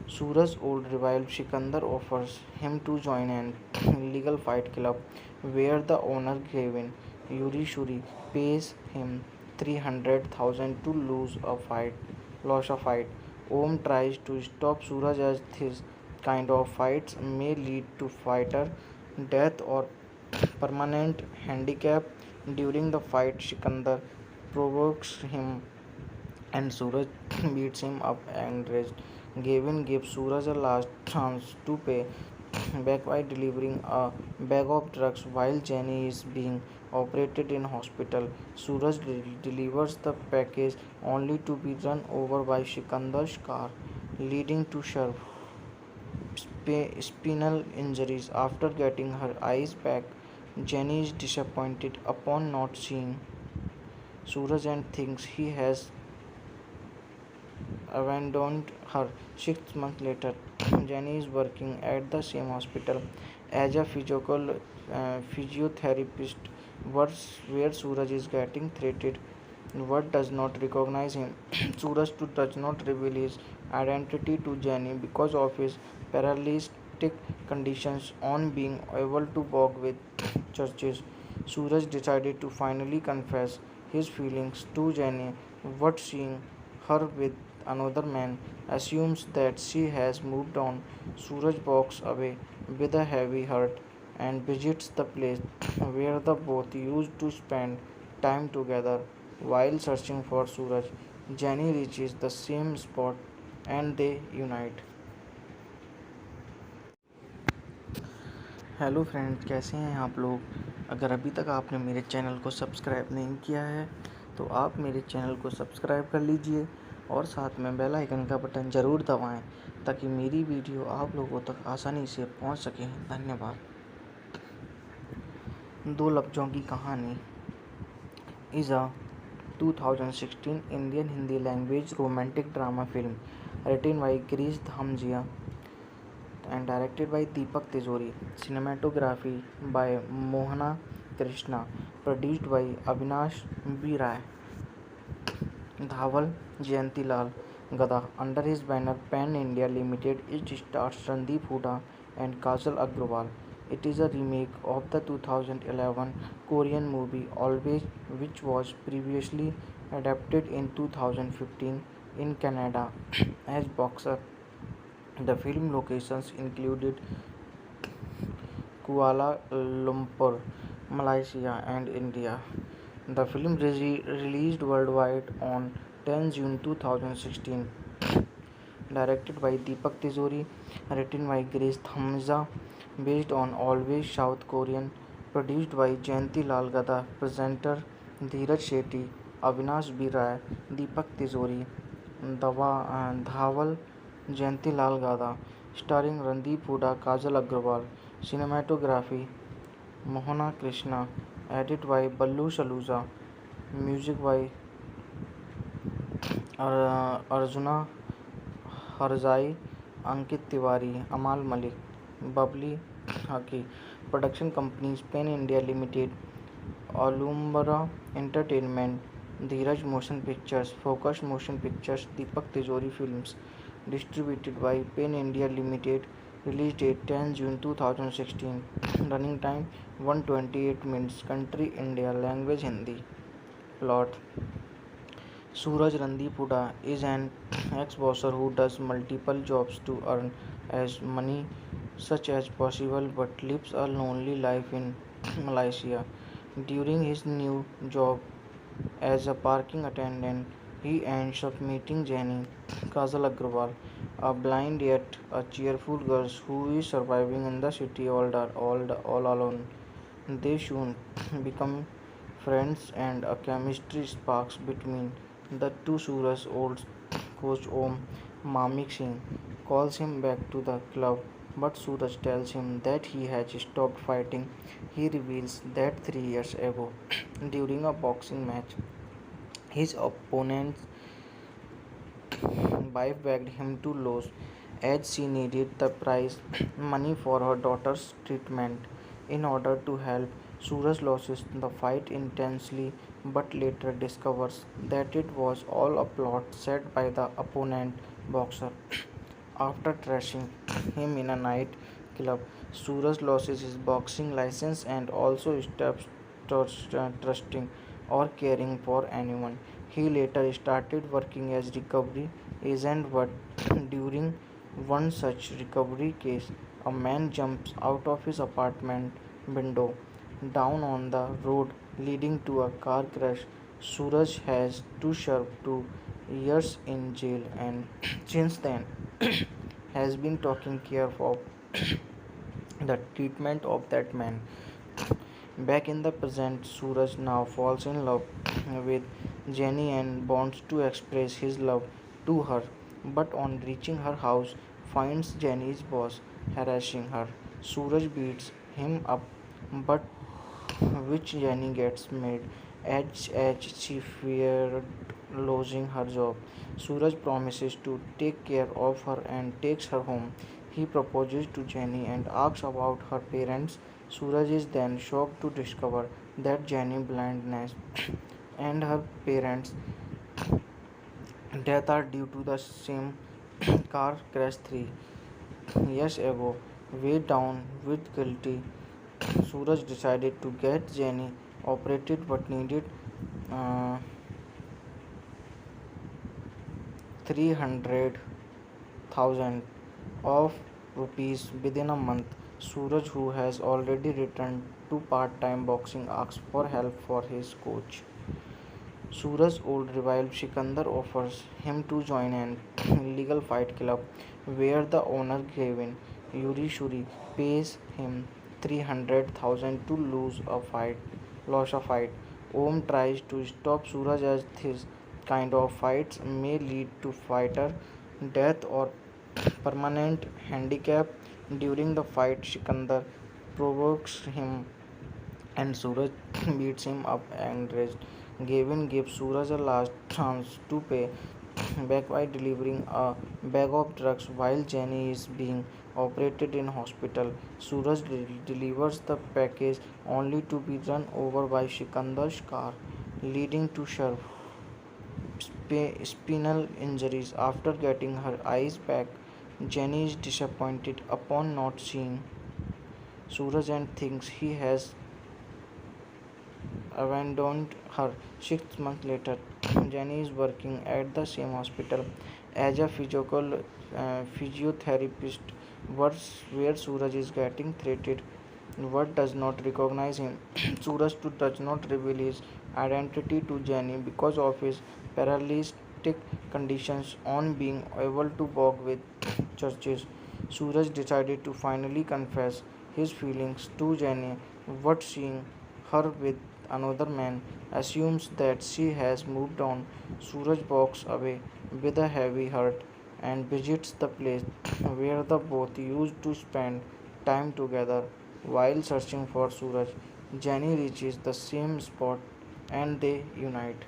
S1: Suraj's old rival Sikandar offers him to join an illegal fight club where the owner Gavin Yuri Shuri pays him 300,000 to lose a fight. Om tries to stop Suraj as this kind of fights may lead to fighter death or permanent handicap. During the fight, Sikandar provokes him and Suraj beats him up and rest. Gavin gives Suraj a last chance to pay back by delivering a bag of drugs while Jenny is being operated in hospital. Suraj delivers the package only to be run over by Sikandar's car, leading to sharp spinal injuries. After getting her eyes back, Jenny is disappointed upon not seeing Suraj and thinks he has abandoned her. 6 months later, Jenny is working at the same hospital as a physiotherapist, where Suraj is getting treated. What does not recognize him. Suraj too does not reveal his identity to Jenny because of his paralytic conditions. On being able to walk with churches, Suraj decided to finally confess his feelings to Jenny. What seeing her with another man assumes that she has moved on. Suraj walks away with a heavy heart and visits the place where the both used to spend time together. While searching for Suraj, Jenny reaches the same spot and they unite. Hello friends, कैसे हैं आप लोग। अगर अभी तक आपने मेरे channel को सब्सक्राइब नहीं किया है तो आप मेरे चैनल को सब्सक्राइब कर लीजिए और साथ में बेल आइकन का बटन ज़रूर दबाएं ताकि मेरी वीडियो आप लोगों तक आसानी से पहुंच सके। धन्यवाद। दो Lafzon Ki Kahani is a 2016 Indian Hindi language romantic drama film written by Girish Dhamjia and directed by Deepak Tijori. Cinematography by Mohana Krishna. Produced by Avinash B. Rai. Dhawal Jayantilal Gada. Under his banner Pan India Limited, it stars Randeep Hooda and Kajal Agrawal. It is a remake of the 2011 Korean movie Always, which was previously adapted in 2015 in Canada as Boxer. The film locations included Kuala Lumpur, Malaysia, and India. The film released worldwide on 10 June 2016. Directed by Deepak Tijori, written by Grace Thamza, based on Always South Korean, produced by Jayanti Lal Gada, presenter Dheeraj Shetty, Avinash B. Rai, Deepak Tijori, Dhawal Jayanti Lal Gada, starring Randeep Hooda, Kajal Agrawal. Cinematography Mohana Krishna, edit by Ballu Saluja, music by Arjuna Harzai, Ankit Tiwari, Amal Malik, Bubbly Haki. Production companies Pen India Limited, Alumbra Entertainment, Dheeraj Motion Pictures, Focus Motion Pictures, Deepak Tijori Films. Distributed by Pen India Limited. Release date 10 June 2016. Running time 128 minutes. Country India. Language Hindi. Plot: Suraj Randeep Hooda is an ex-boxer who does multiple jobs to earn as money such as possible but lives a lonely life in Malaysia. During his new job as a parking attendant, he ends up meeting Jenny, Kajal Agrawal, a blind yet a cheerful girl who is surviving in the city all alone. They soon become friends and a chemistry sparks between the two. Suraj's old coach Om Mamik Singh calls him back to the club, but Suraj tells him that he has stopped fighting. He reveals that 3 years ago, during a boxing match, his opponent's wife begged him to lose as she needed the prize money for her daughter's treatment. In order to help, Suraj loses the fight intensely but later discovers that it was all a plot set by the opponent boxer. After trashing him in a night club, Suraj loses his boxing license and also stops trusting or caring for anyone. He later started working as recovery agent, but during one such recovery case, a man jumps out of his apartment window down on the road, leading to a car crash. Suraj has to serve 2 years in jail, and since then has been taking care of the treatment of that man. Back in the present, Suraj now falls in love with Jenny and wants to express his love to her, but on reaching her house, finds Jenny's boss harassing her. Suraj beats him up, but which Jenny gets mad as she feared losing her job. Suraj promises to take care of her and takes her home. He proposes to Jenny and asks about her parents. Suraj is then shocked to discover that Jenny's blindness and her parents' death are due to the same car crash 3 years ago. Weighed down with guilty, Suraj decided to get Jenny operated but needed uh, 300,000 of rupees within a month. Suraj, who has already returned to part-time boxing, asks for help for his coach. Suraj's old rival Sikandar offers him to join an illegal fight club where the owner Gavin Yuri Shuri pays him 300,000 to lose a fight. Om tries to stop Suraj as this kind of fights may lead to fighter death or permanent handicap. During the fight, Sikandar provokes him and Suraj beats him up and rest. Gavin gives Suraj a last chance to pay back by delivering a bag of drugs while Jenny is being operated in hospital. Suraj delivers the package only to be run over by Sikandar's car, leading to sharp spinal injuries. After getting her eyes back, Jenny is disappointed upon not seeing Suraj and thinks he has abandoned her. 6 months later, Jenny is working at the same hospital as a physiotherapist, where Suraj is getting treated. What does not recognize him. Suraj too does not reveal his identity to Jenny because of his paralytic conditions. On being able to walk with churches, Suraj decided to finally confess his feelings to Jenny, but seeing her with another man assumes that she has moved on. Suraj walks away with a heavy heart and visits the place where the both used to spend time together. While searching for Suraj, Jenny reaches the same spot and they unite.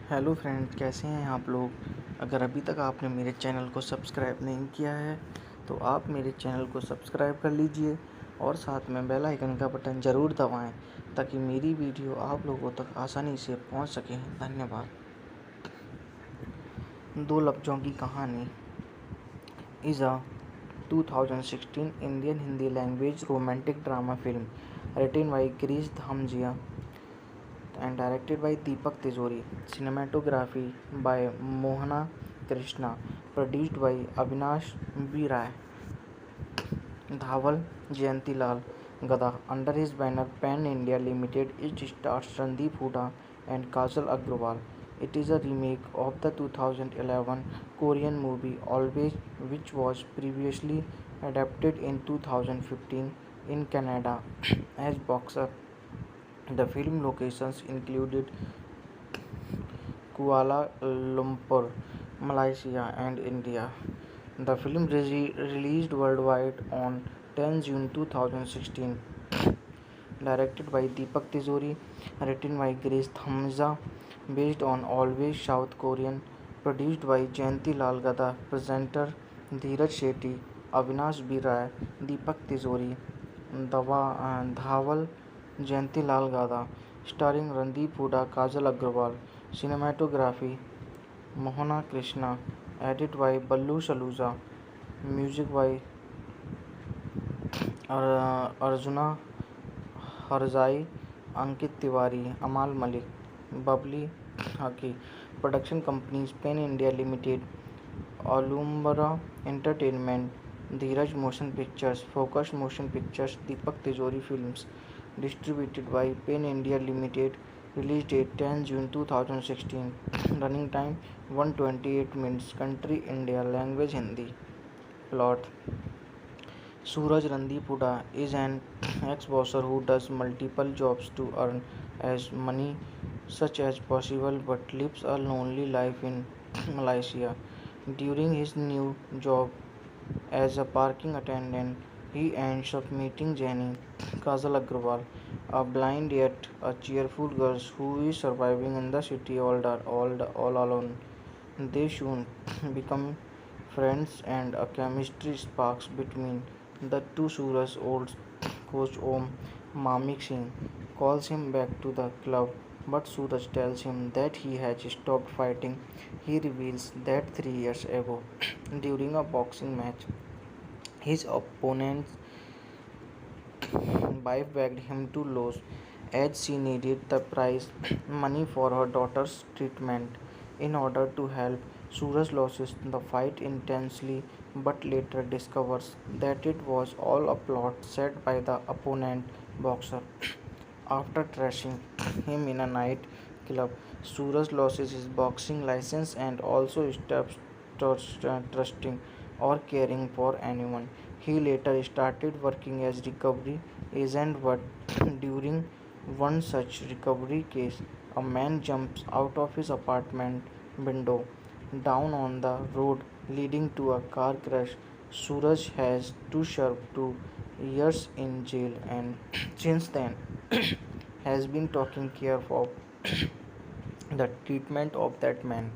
S1: Hello friends, कैसे हैं आप लोग। अगर अभी तक आपने मेरे channel को सब्सक्राइब नहीं किया है तो आप मेरे चैनल को सब्सक्राइब कर लीजिए और साथ में बेल आइकन का बटन ज़रूर दबाएं ताकि मेरी वीडियो आप लोगों तक आसानी से पहुंच सके। धन्यवाद। दो Lafzon Ki Kahani is a 2016 Indian Hindi language romantic drama film written by Girish Dhamjia and directed by Deepak Tijori. Cinematography by Mohana Krishna. Produced by Avinash B. Rai. Dhawal Jayantilal Gada. Under his banner Pan India Limited, it stars Randeep Hooda and Kajal Agrawal. It is a remake of the 2011 Korean movie Always, which was previously adapted in 2015 in Canada as Boxer. The film locations included Kuala Lumpur, Malaysia and India. The film released worldwide on 10 June 2016. Directed by Deepak Tijori, written by Girish Dhamja, based on Always South Korean, produced by Jayanti Lal Gada, presenter Dheeraj Shetty, Avinash B. Rai, Deepak Tijori, Dhawal Jayanti Lal Gada, starring Randeep Hooda, Kajal Agrawal. Cinematography Mohana Krishna, edit by Ballu Saluja, music by Arjuna Harzai, Ankit Tiwari, Amal Malik, Bubbly Haki. Production companies Pen India Limited, Alumbra Entertainment, Dheeraj Motion Pictures, Focus Motion Pictures, Deepak Tijori Films. Distributed by Pen India Limited. Release date 10 June 2016. Running time 128 minutes. Country India. Language Hindi. Plot: Suraj Randipura is an ex-bosser who does multiple jobs to earn as money such as possible but lives a lonely life in Malaysia. During his new job as a parking attendant, he ends up meeting Jenny Kajal Agrawal, a blind yet a cheerful girl who is surviving in the city all alone. They soon become friends and a chemistry sparks between the two. Suraj's old coach Om Mamik Singh calls him back to the club, but Suraj tells him that he has stopped fighting. He reveals that 3 years ago, during a boxing match, his opponent's wife begged him to lose as she needed the prize money for her daughter's treatment. In order to help, Suraj loses the fight intensely but later discovers that it was all a plot set by the opponent boxer. After trashing him in a night club, Suraj loses his boxing license and also stops trusting or caring for anyone. He later started working as recovery agent, but during one such recovery case, a man jumps out of his apartment window down on the road, leading to a car crash. Suraj has to serve 2 years in jail and since then has been taking care of the treatment of that man.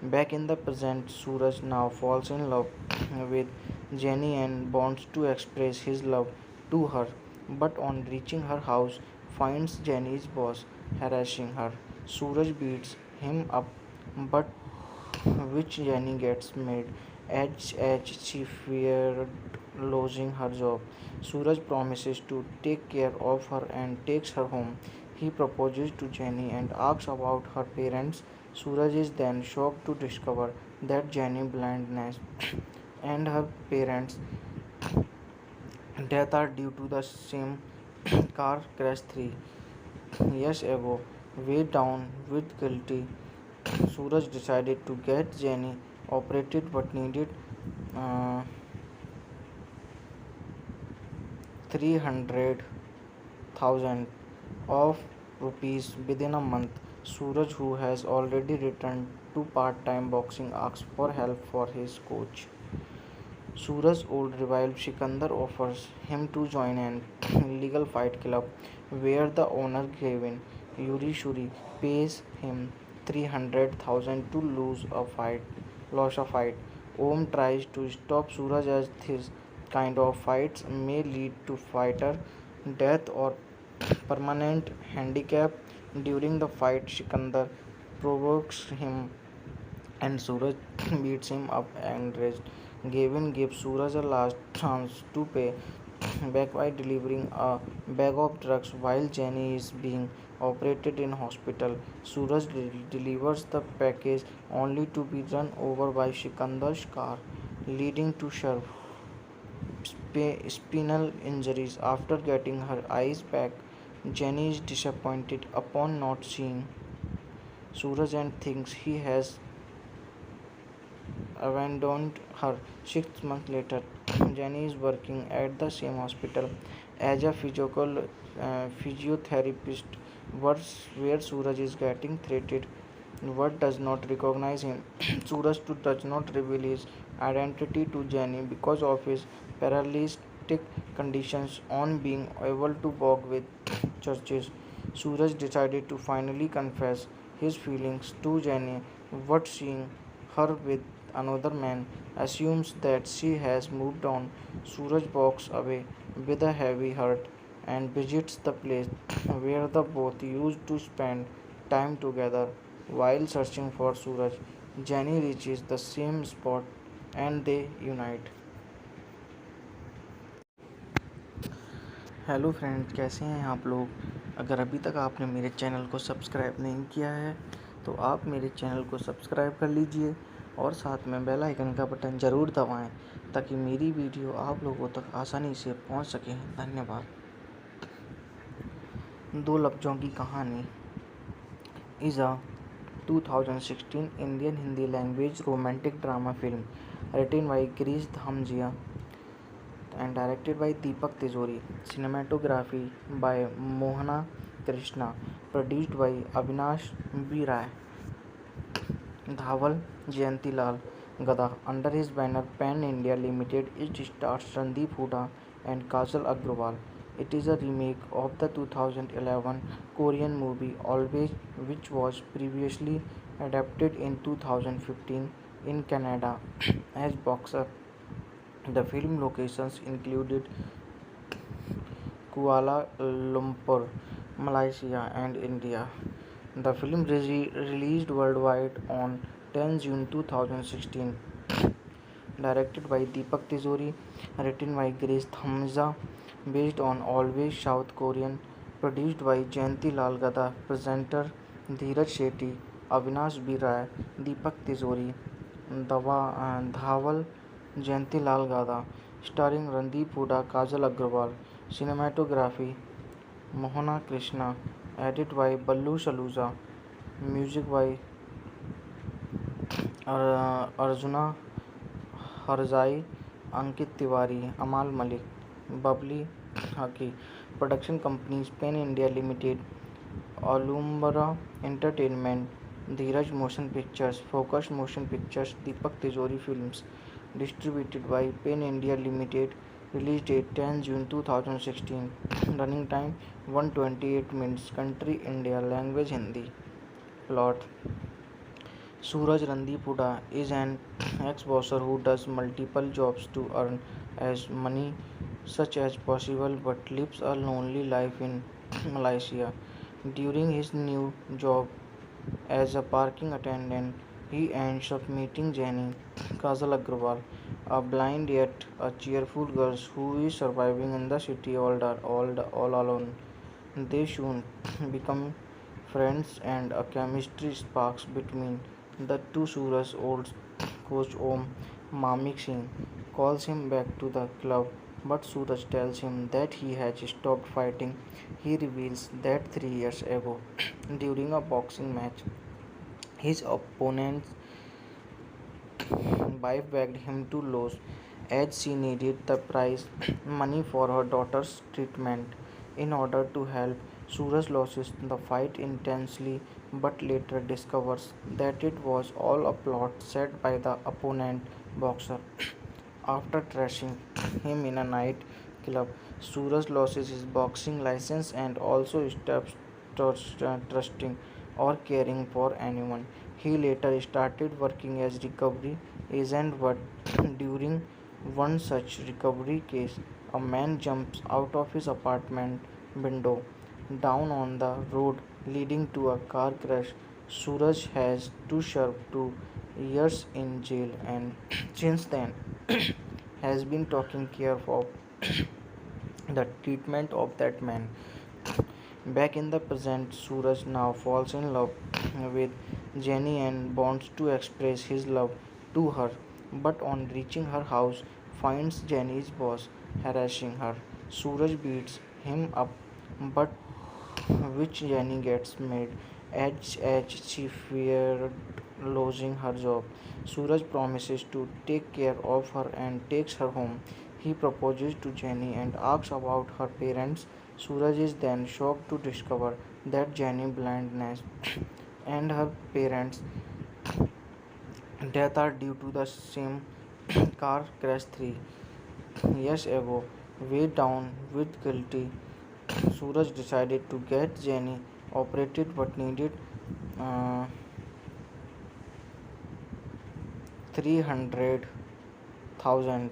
S1: Back in the present, Suraj now falls in love with Jenny and wants to express his love to her, but on reaching her house, finds Jenny's boss harassing her. Suraj beats him up, but which Jenny gets mad as she feared losing her job. Suraj promises to take care of her and takes her home. He proposes to Jenny and asks about her parents. Suraj is then shocked to discover that Jenny's blindness and her parents' death are due to the same car crash 3 years ago. Weighed down with guilty, Suraj decided to get Jenny operated but needed uh, 300,000 of rupees within a month. Suraj, who has already returned to part-time boxing, asks for help for his coach. Suraj's old rival Sikandar offers him to join an illegal fight club where the owner Gavin Yuri Shuri pays him 300,000 to lose a fight. Om tries to stop Suraj as this kind of fights may lead to fighter death or permanent handicap. During the fight, Sikandar provokes him and Suraj beats him up and rest. Gavin gives Suraj a last chance to pay back by delivering a bag of drugs while Jenny is being operated in hospital. Suraj delivers the package only to be run over by Sikandar's car, leading to spinal injuries. After getting her eyes back, Jenny is disappointed upon not seeing Suraj and thinks he has abandoned her. 6 months later, Jenny is working at the same hospital as a physiotherapist, where Suraj is getting treated. What does not recognize him. Suraj too does not reveal his identity to Jenny because of his paralytic conditions. On being able to walk with churches, Suraj decided to finally confess his feelings to Jenny, but seeing her with another man assumes that she has moved on. Suraj walks away with a heavy heart and visits the place where the both used to spend time together. While searching for Suraj, Jenny reaches the same spot and they unite. Hello friends, कैसे हैं आप लोग। अगर अभी तक आपने मेरे channel को सब्सक्राइब नहीं किया है तो आप मेरे चैनल को सब्सक्राइब कर लीजिए और साथ में बेल आइकन का बटन ज़रूर दबाएं ताकि मेरी वीडियो आप लोगों तक आसानी से पहुंच सके। धन्यवाद। दो Lafzon Ki Kahani is a 2016 Indian Hindi language romantic drama film written by Girish Dhamija and directed by Deepak Tijori. Cinematography by Mohana Krishna. Produced by Avinash B. Rai. Dhawal Jayantilal Gada. Under his banner Pan India Limited, it stars Randeep Hooda and Kajal Agrawal. It is a remake of the 2011 Korean movie Always, which was previously adapted in 2015 in Canada as Boxer. The film locations included Kuala Lumpur, Malaysia, and India. The film released worldwide on 10 June 2016. Directed by Deepak Tijori, written by Grace Thamza, based on Always South Korean, produced by Jayanti Lal Gada, presenter Dheeraj Shetty, Avinash B. Rai, Deepak Tijori, Dhawal Jayanti Lal Gada, starring Randeep Hooda, Kajal Agrawal. Cinematography Mohana Krishna, edit by Ballu Saluja, music by Arjuna Harzai, Ankit Tiwari, Amal Malik, Bubbly Haki. Production companies Pen India Limited, Alumbra Entertainment, Dheeraj Motion Pictures, Focus Motion Pictures, Deepak Tijori Films. Distributed by Pen India Limited. Release date 10 June 2016. Running time 128 minutes. Country India. Language Hindi. Plot: Suraj Randeep Hooda is an ex-boxer who does multiple jobs to earn as money such as possible but lives a lonely life in Malaysia. During his new job as a parking attendant, he ends up meeting Jenny Kajal Agrawal, a blind yet a cheerful girl who is surviving in the city all alone. They soon become friends and a chemistry sparks between the two. Suraj's old coach Om Mamik Singh calls him back to the club, but Suraj tells him that he has stopped fighting. He reveals that 3 years ago, during a boxing match, his opponent's wife begged him to lose as she needed the prize money for her daughter's treatment. In order to help, Suraj loses the fight intensely but later discovers that it was all a plot set by the opponent boxer. After trashing him in a night club, Suraj loses his boxing license and also stops trusting or caring for anyone. He later started working as recovery agent, but during one such recovery case, a man jumps out of his apartment window down on the road, leading to a car crash. Suraj has to serve 2 years in jail and since then has been taking care of the treatment of that man. Back in the present, Suraj now falls in love with Jenny and wants to express his love to her, but on reaching her house, finds Jenny's boss harassing her. Suraj beats him up, but which Jenny gets mad as she feared losing her job. Suraj promises to take care of her and takes her home. He proposes to Jenny and asks about her parents. Suraj is then shocked to discover that Jenny's blindness and her parents' death are due to the same car crash 3 years ago. Weighed down with guilty, Suraj decided to get Jenny operated but needed uh, 300,000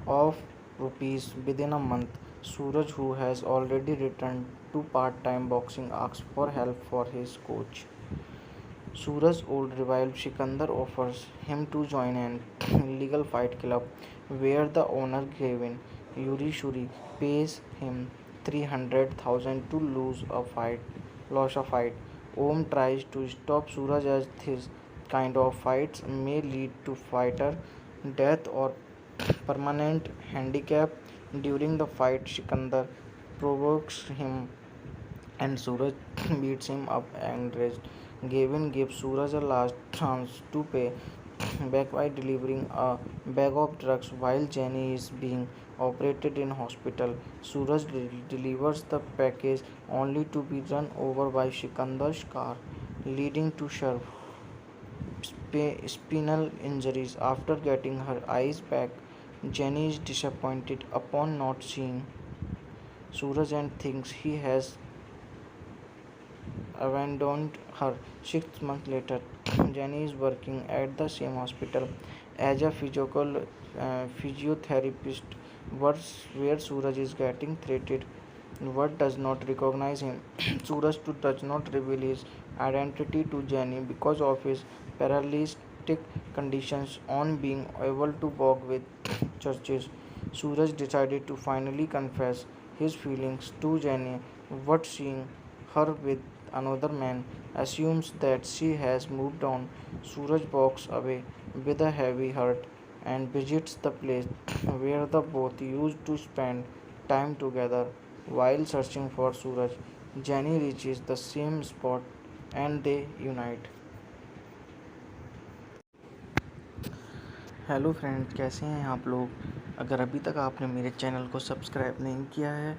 S1: of rupees within a month. Suraj, who has already returned to part-time boxing, asks for help for his coach. Suraj's old rival Sikandar offers him to join an illegal fight club where the owner Gavin Yuri Shuri pays him 300,000 to lose a fight. Om tries to stop Suraj as this kind of fights may lead to fighter death or permanent handicap. During the fight, Sikandar provokes him and Suraj beats him up and rest. Gavin gives Suraj a last chance to pay back by delivering a bag of drugs while Jenny is being operated in hospital. Suraj delivers the package only to be run over by Sikandar's car, leading to spinal injuries. After getting her eyes back, Jenny is disappointed upon not seeing Suraj and thinks he has abandoned her. 6 months later, Jenny is working at the same hospital as a physiotherapist, where Suraj is getting treated. What does not recognize him. Suraj too does not reveal his identity to Jenny because of his paralytic conditions. On being able to walk with churches, Suraj decided to finally confess his feelings to Jenny. What seeing her with another man assumes that she has moved on. Suraj walks away with a heavy heart and visits the place where the both used to spend time together. While searching for Suraj, Jenny reaches the same spot and they unite. Hello friends, कैसे हैं आप लोग। अगर अभी तक आपने मेरे channel को सब्सक्राइब नहीं किया है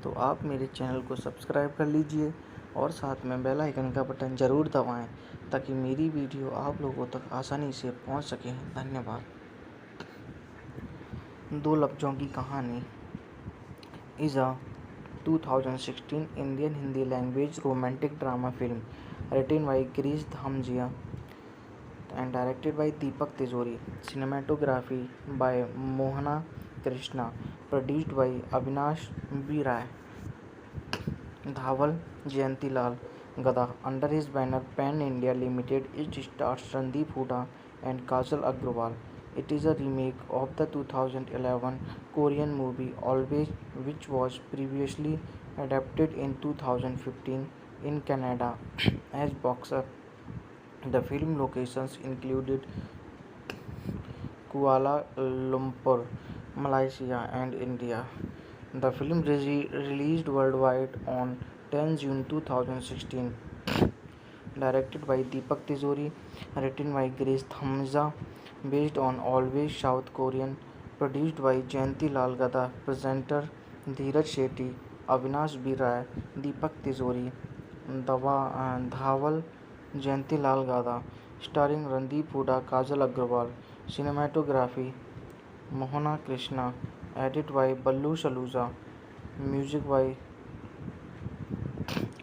S1: तो आप मेरे चैनल को सब्सक्राइब कर लीजिए और साथ में बेल आइकन का बटन ज़रूर दबाएं ताकि मेरी वीडियो आप लोगों तक आसानी से पहुंच सके। धन्यवाद। दो Lafzon Ki Kahani is a 2016 Indian Hindi language romantic drama film written by Girish Dhamjia and directed by Deepak Tijori. Cinematography by Mohana Krishna. Produced by Avinash B. Rai. Dhawal Jayantilal Gada. Under his banner Pan India Limited, it stars Randeep Hooda and Kajal Agrawal. It is a remake of the 2011 Korean movie Always, which was previously adapted in 2015 in Canada as Boxer. The film locations included Kuala Lumpur, Malaysia, and India. The film released worldwide on 10 June 2016. Directed by Deepak Tijori, written by Grace Dhamja, based on Always South Korean, produced by Jayanti Lal Gada, presenter Dheeraj Shetty, Avinash B. Rai, Deepak Tijori, Dhawal Jayanti Lal Gada, starring Randeep Hooda, Kajal Agrawal. Cinematography Mohana Krishna, edit by Ballu Saluja, music by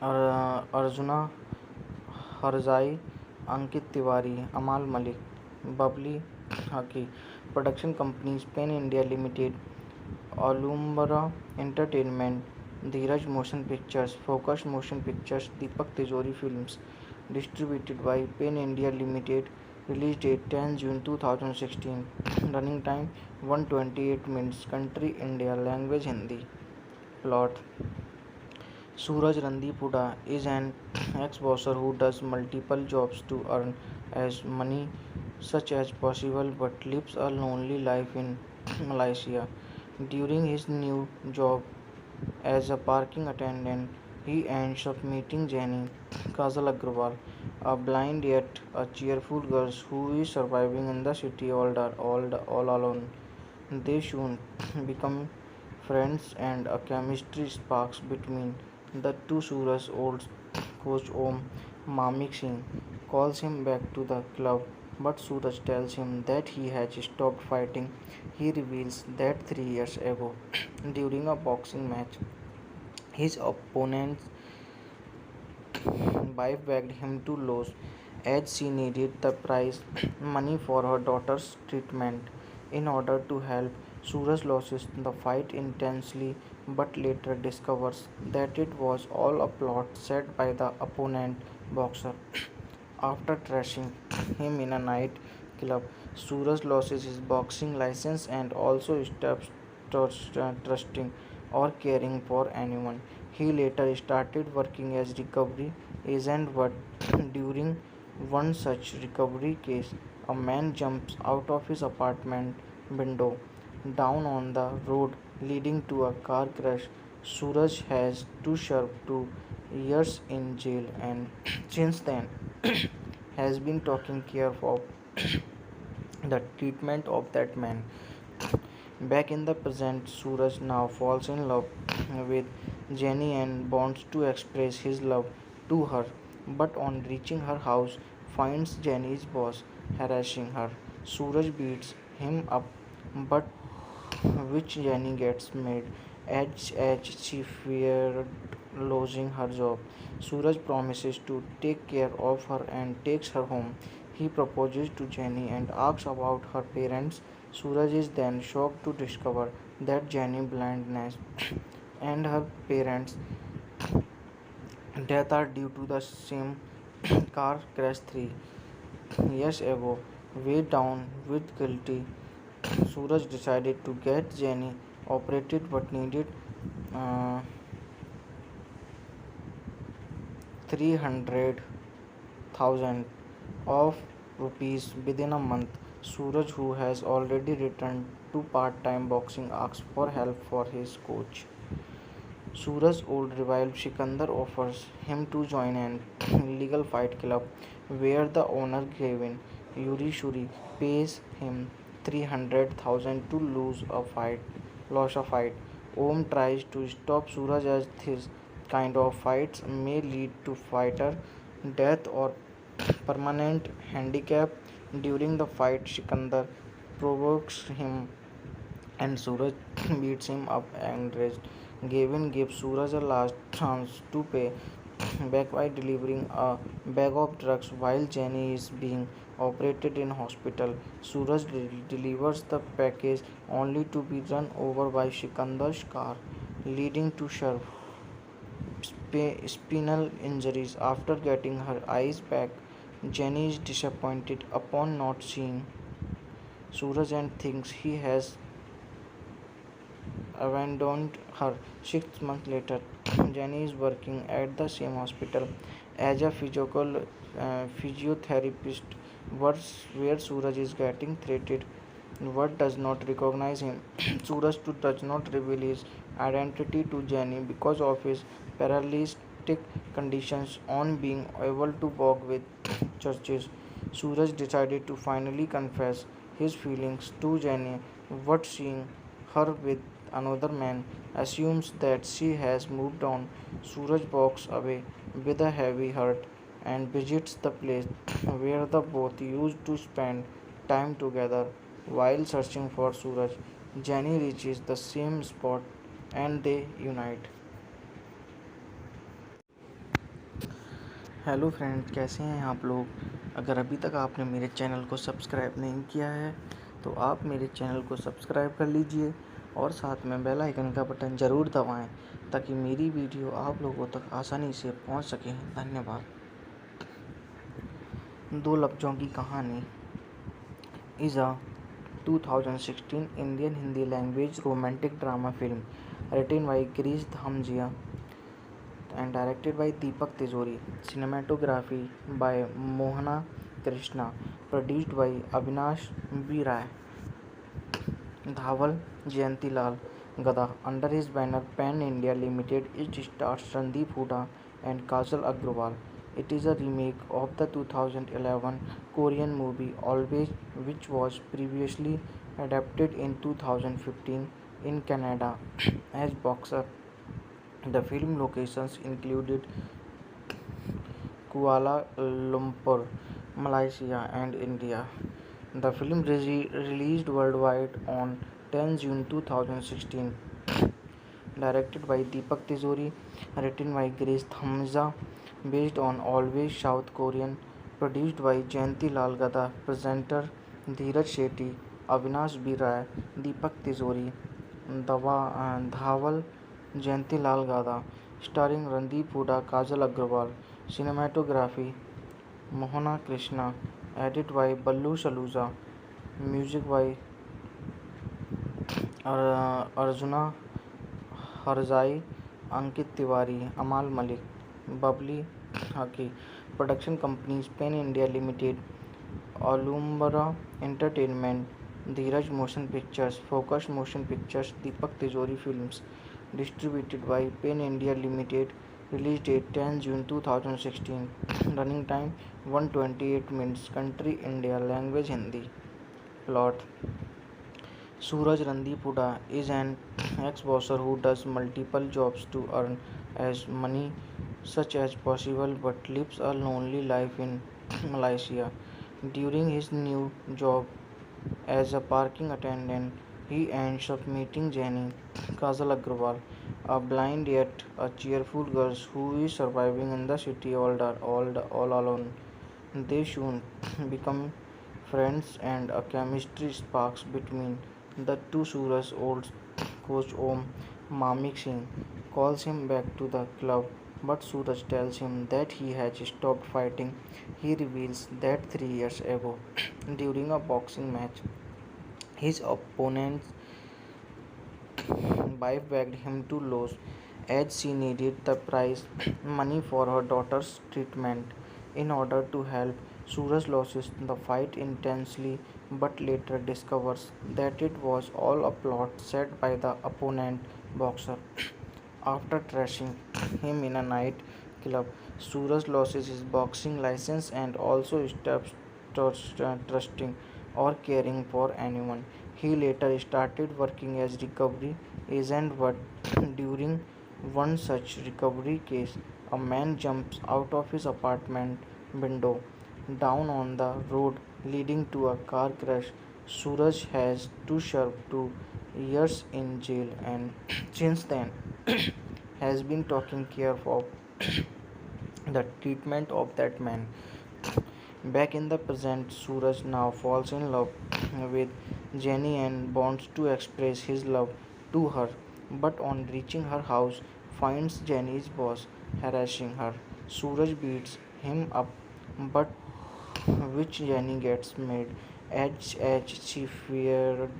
S1: Arjuna Harzai, Ankit Tiwari, Amal Malik, Babli Haki. Production companies Pen India Limited, Alumbra Entertainment, Dheeraj Motion Pictures, Focus Motion Pictures, Deepak Tijori Films. Distributed by Pen India Limited. Release date 10 June 2016. Running time 128 minutes. Country India. Language Hindi. Plot: Suraj Randeep Hooda is an ex-bosser who does multiple jobs to earn as money such as possible but lives a lonely life in Malaysia. During his new job as a parking attendant, he ends up meeting Jenny, Kajal Agrawal, a blind yet a cheerful girl who is surviving in the city all alone. They soon become friends and a chemistry sparks between the two. Suraj's old coach Om Mamik Singh calls him back to the club, but Suraj tells him that he has stopped fighting. He reveals that 3 years ago, during a boxing match, his opponent's wife begged him to lose as she needed the prize money for her daughter's treatment. In order to help, Suraj loses the fight intensely but later discovers that it was all a plot set by the opponent boxer. After trashing him in a night club, Suraj loses his boxing license and also stops trusting or caring for anyone. He later started working as recovery agent, but during one such recovery case, a man jumps out of his apartment window down on the road, leading to a car crash. Suraj has to serve 2 years in jail, and since then has been taking care of the treatment of that man. Back in the present, Suraj now falls in love with Jenny and wants to express his love to her, but on reaching her house, finds Jenny's boss harassing her. Suraj beats him up, but which Jenny gets mad as she feared losing her job. Suraj promises to take care of her and takes her home. He proposes to Jenny and asks about her parents. Suraj is then shocked to discover that Jenny's blindness and her parents' death are due to the same car crash 3 years ago. Weighed down with guilty, Suraj decided to get Jenny operated but needed uh, 300,000 of rupees within a month. Suraj, who has already returned to part-time boxing, asks for help for his coach. Suraj's old rival Sikandar offers him to join an illegal fight club where the owner Gavin Yuri Shuri pays him 300,000 to lose a fight. Om tries to stop Suraj as this kind of fights may lead to fighter death or permanent handicap. During the fight, Sikandar provokes him and Suraj beats him up and rest. Gavin gives Suraj a last chance to pay back by delivering a bag of drugs while Jenny is being operated in hospital. Suraj delivers the package only to be run over by Sikandar's car, leading to spinal injuries. After getting her eyes back, Jenny is disappointed upon not seeing Suraj and thinks he has abandoned her. 6 months later, Jenny is working at the same hospital as a physiotherapist, where Suraj is getting treated. What does not recognize him. Suraj too does not reveal his identity to Jenny because of his paralytic conditions. On being able to walk with churches, Suraj decided to finally confess his feelings to Jenny, but seeing her with another man assumes that she has moved on. Suraj walks away with a heavy heart and visits the place where the both used to spend time together. While searching for Suraj, Jenny reaches the same spot and they unite. Hello friends, कैसे हैं आप लोग। अगर अभी तक आपने मेरे channel को सब्सक्राइब नहीं किया है तो आप मेरे चैनल को सब्सक्राइब कर लीजिए और साथ में बेल आइकन का बटन ज़रूर दबाएं ताकि मेरी वीडियो आप लोगों तक आसानी से पहुंच सके। धन्यवाद। दो Lafzon Ki Kahani is a 2016 Indian Hindi language romantic drama film written by Girish Dhamjia and directed by Deepak Tijori. Cinematography by Mohana Krishna. Produced by Avinash B. Rai. Dhawal Jayantilal Gada. Under his banner Pan India Limited, it stars Randeep Hooda and Kajal Agrawal. It is a remake of the 2011 Korean movie Always, which was previously adapted in 2015 in Canada as Boxer. The film locations included Kuala Lumpur, Malaysia, and India. The film released worldwide on 10 June 2016. Directed by Deepak Tijori, written by Girish Dhamja, based on Always South Korean, produced by Jayanti Lal Gada, presenter Dheeraj Shetty, Avinash B. Rai, Deepak Tijori, Dhawal Jayanti Lal Gada, starring Randeep Hooda, Kajal Agrawal. Cinematography Mohana Krishna, edit by Ballu Saluja, music by Arjuna Harzai, Ankit Tiwari, Amal Malik, Bubbly Haki. Production companies Pen India Limited, Alumbra Entertainment, Dheeraj Motion Pictures, Focus Motion Pictures, Deepak Tijori Films. Distributed by Pen India Limited. Release date 10 June 2016. Running time 128 minutes. Country India. Language Hindi. Plot: Suraj Randipuda is an ex-bosser who does multiple jobs to earn as money such as possible but lives a lonely life in Malaysia. During his new job as a parking attendant, he ends up meeting Jenny Kajal Agrawal, a blind yet a cheerful girl who is surviving in the city all alone. They soon become friends and a chemistry sparks between the two. Suraj's old coach Om Mamik Singh calls him back to the club, but Suraj tells him that he has stopped fighting. He reveals that 3 years ago, during a boxing match, his opponent begged him to lose as she needed the prize money for her daughter's treatment. In order to help, Suraj loses the fight intensely but later discovers that it was all a plot set by the opponent boxer. After trashing him in a night club, Suraj loses his boxing license and also stops trusting or caring for anyone. He later started working as recovery agent, but during one such recovery case, a man jumps out of his apartment window down on the road, leading to a car crash. Suraj has to serve 2 years in jail and since then has been taking care of the treatment of that man. Back in the present, Suraj now falls in love with Jenny and wants to express his love to her, but on reaching her house, finds Jenny's boss harassing her. Suraj beats him up, but which Jenny gets mad as she feared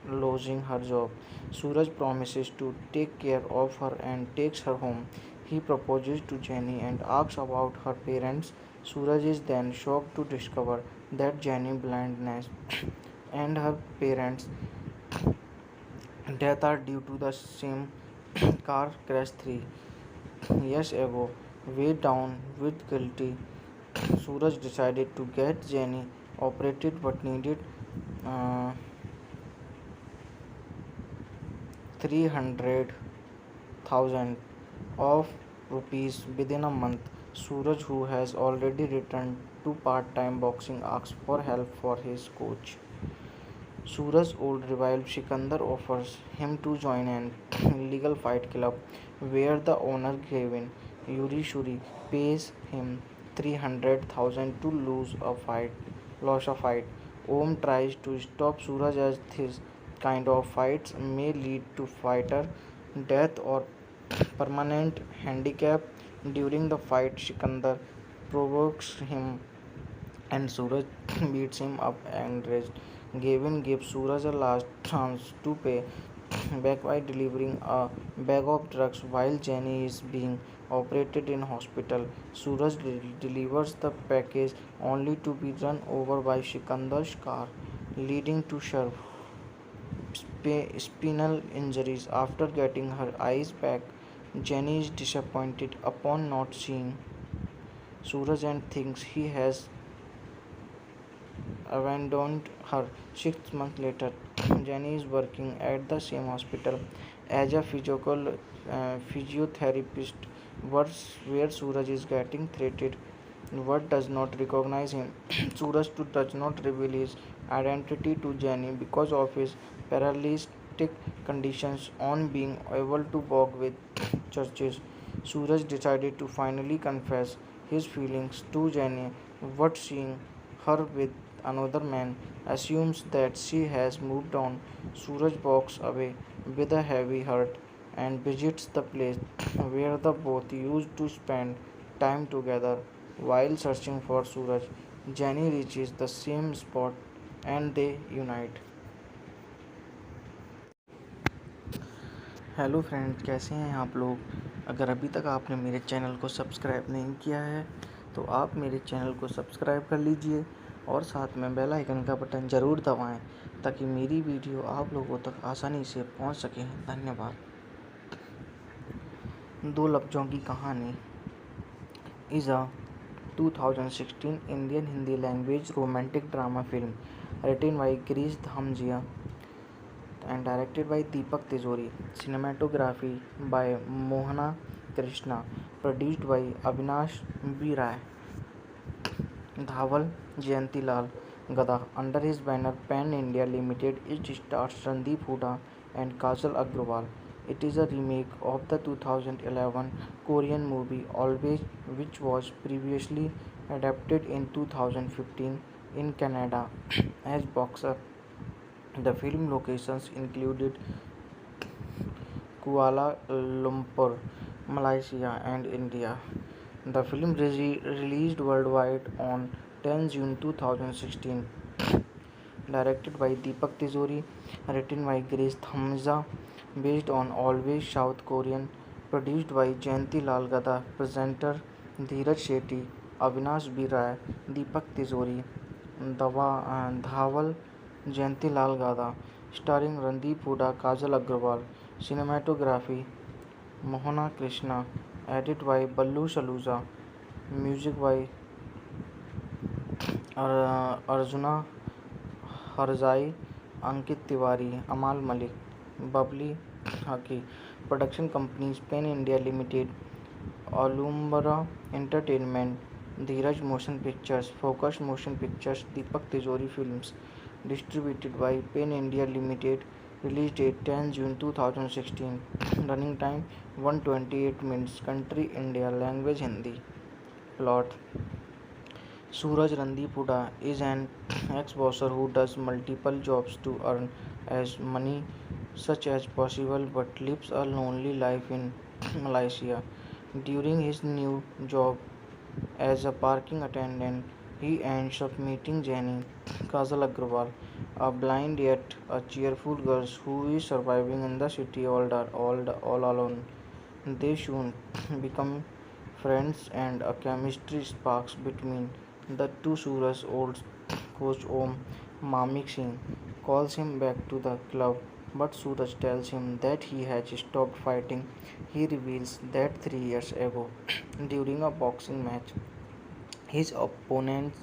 S1: losing her job. Suraj promises to take care of her and takes her home. He proposes to Jenny and asks about her parents. Suraj is then shocked to discover that Jenny's blindness and her parents' death are due to the same car crash 3 years ago. Weighed down with guilty, Suraj decided to get Jenny operated but needed uh, 300,000 of rupees within a month. Suraj, who has already returned to part-time boxing, asks for help for his coach. Suraj's old rival Sikandar offers him to join an illegal fight club where the owner Gavin Yuri pays him 300,000 to lose a fight. Om tries to stop Suraj as this kind of fights may lead to fighter death or permanent handicap. During the fight, Sikandar provokes him and Suraj beats him up and rest. Gavin gives Suraj a last chance to pay back by delivering a bag of drugs while Jenny is being operated in hospital. Suraj delivers the package only to be run over by Sikandar's car, leading to sharp spinal injuries. After getting her eyes back, Jenny is disappointed upon not seeing Suraj and thinks he has abandoned her. 6 months later, Jenny is working at the same hospital as a physiotherapist, where Suraj is getting treated. What does not recognize him. Suraj too does not reveal his identity to Jenny because of his paralytic conditions. On being able to walk with churches, Suraj decided to finally confess his feelings to Jenny, but seeing her with another man assumes that she has moved on. Suraj walks away with a heavy heart and visits the place where the both used to spend time together. While searching for Suraj, Jenny reaches the same spot and they unite. Hello friends, कैसे हैं आप लोग। अगर अभी तक आपने मेरे channel को सब्सक्राइब नहीं किया है तो आप मेरे चैनल को सब्सक्राइब कर लीजिए और साथ में बेल आइकन का बटन ज़रूर दबाएं ताकि मेरी वीडियो आप लोगों तक आसानी से पहुंच सके। धन्यवाद। दो Lafzon Ki Kahani is a 2016 Indian Hindi language romantic drama film written by Girish Dhamjia and directed by Deepak Tijori. Cinematography by Mohana Krishna. Produced by Avinash B. Rai. Dhawal Jayantilal Gada. Under his banner Pan India Limited, it stars Randeep Hooda and Kajal Agrawal. It is a remake of the 2011 Korean movie Always, which was previously adapted in 2015 in Canada as Boxer. The film locations included Kuala Lumpur, Malaysia, and India. The film released worldwide on 10 June 2016. Directed by Deepak Tijori, written by Grace Thamza, based on Always South Korean, produced by Jayanti Lal Gada, presenter Dheeraj Shetty, Avinash B. Rai, Deepak Tijori, Dhawal Jayanti Lal Gada, starring Randeep Hooda, Kajal Agrawal, cinematography Mohana Krishna, edit by Ballu Saluja, music by Arjuna Harzai, Ankit Tiwari, Amal Malik, Bubbly Haki. Production companies Pen India Limited, Alumbra Entertainment, Dheeraj Motion Pictures, Focus Motion Pictures, Deepak Tijori Films. Distributed by Pen India Limited. Release date 10 June 2016. Running time 128 minutes. Country India. Language Hindi. Plot: Suraj Randeep Hooda is an ex-boxer who does multiple jobs to earn as money such as possible but lives a lonely life in Malaysia. During his new job as a parking attendant, he ends up meeting Jenny Kajal Agrawal, a blind yet a cheerful girl who is surviving in the city all alone. They soon become friends and a chemistry sparks between the two. Suraj's old coach Om Mamik Singh calls him back to the club, but Suraj tells him that he has stopped fighting. He reveals that 3 years ago, during a boxing match, his opponent's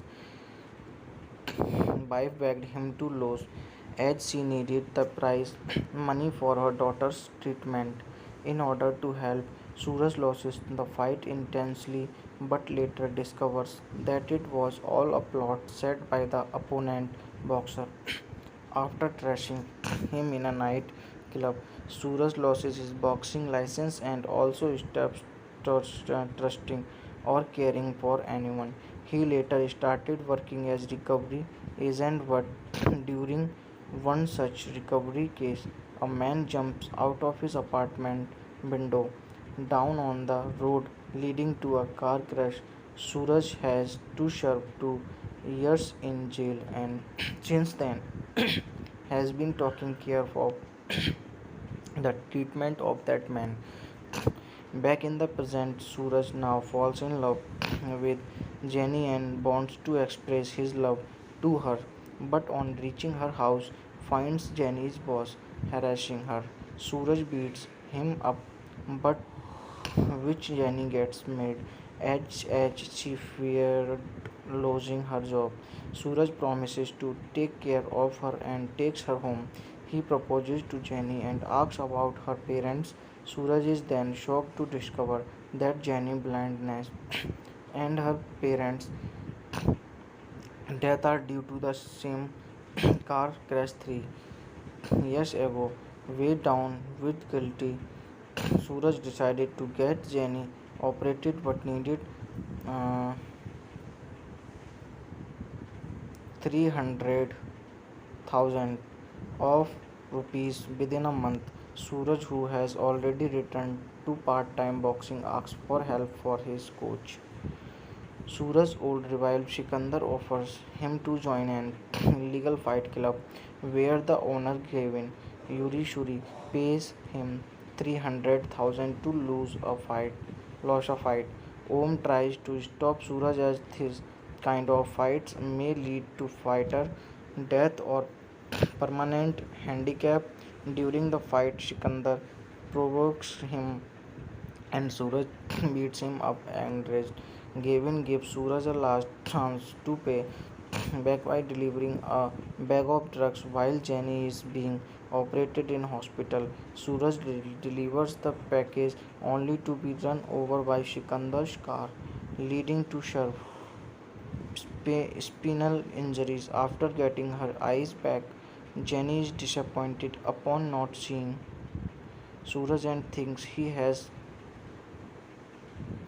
S1: wife begged him to lose as she needed the prize money for her daughter's treatment. In order to help, Suraj loses the fight intensely but later discovers that it was all a plot set by the opponent boxer. After trashing him in a night club, Suraj loses his boxing license and also stops trusting or caring for anyone. He later started working as recovery agent, but during one such recovery case, a man jumps out of his apartment window down on the road, leading to a car crash. Suraj has to serve 2 years in jail and since then has been taking care of the treatment of that man. Back in the present, Suraj now falls in love with Jenny and wants to express his love to her, but on reaching her house, finds Jenny's boss harassing her. Suraj beats him up, but which Jenny gets mad as she feared losing her job. Suraj promises to take care of her and takes her home. He proposes to Jenny and asks about her parents. Suraj is then shocked to discover that Jenny's blindness and her parents' death are due to the same car crash 3 years ago. Weighed down with guilty, Suraj decided to get Jenny operated but needed uh, 300,000 of rupees within a month. Suraj, who has already returned to part-time boxing, asks for help for his coach. Suraj's old rival Sikandar offers him to join an illegal fight club where the owner Gavin Yuri Shuri pays him 300,000 to lose a fight. Om tries to stop Suraj as this kind of fights may lead to fighter death or permanent handicap. During the fight, Sikandar provokes him and Suraj beats him up and rest. Gavin gives Suraj a last chance to pay back by delivering a bag of drugs while Jenny is being operated in hospital. Suraj delivers the package only to be run over by Sikandar's car, leading to spinal injuries. After getting her eyes back, Jenny is disappointed upon not seeing Suraj and thinks he has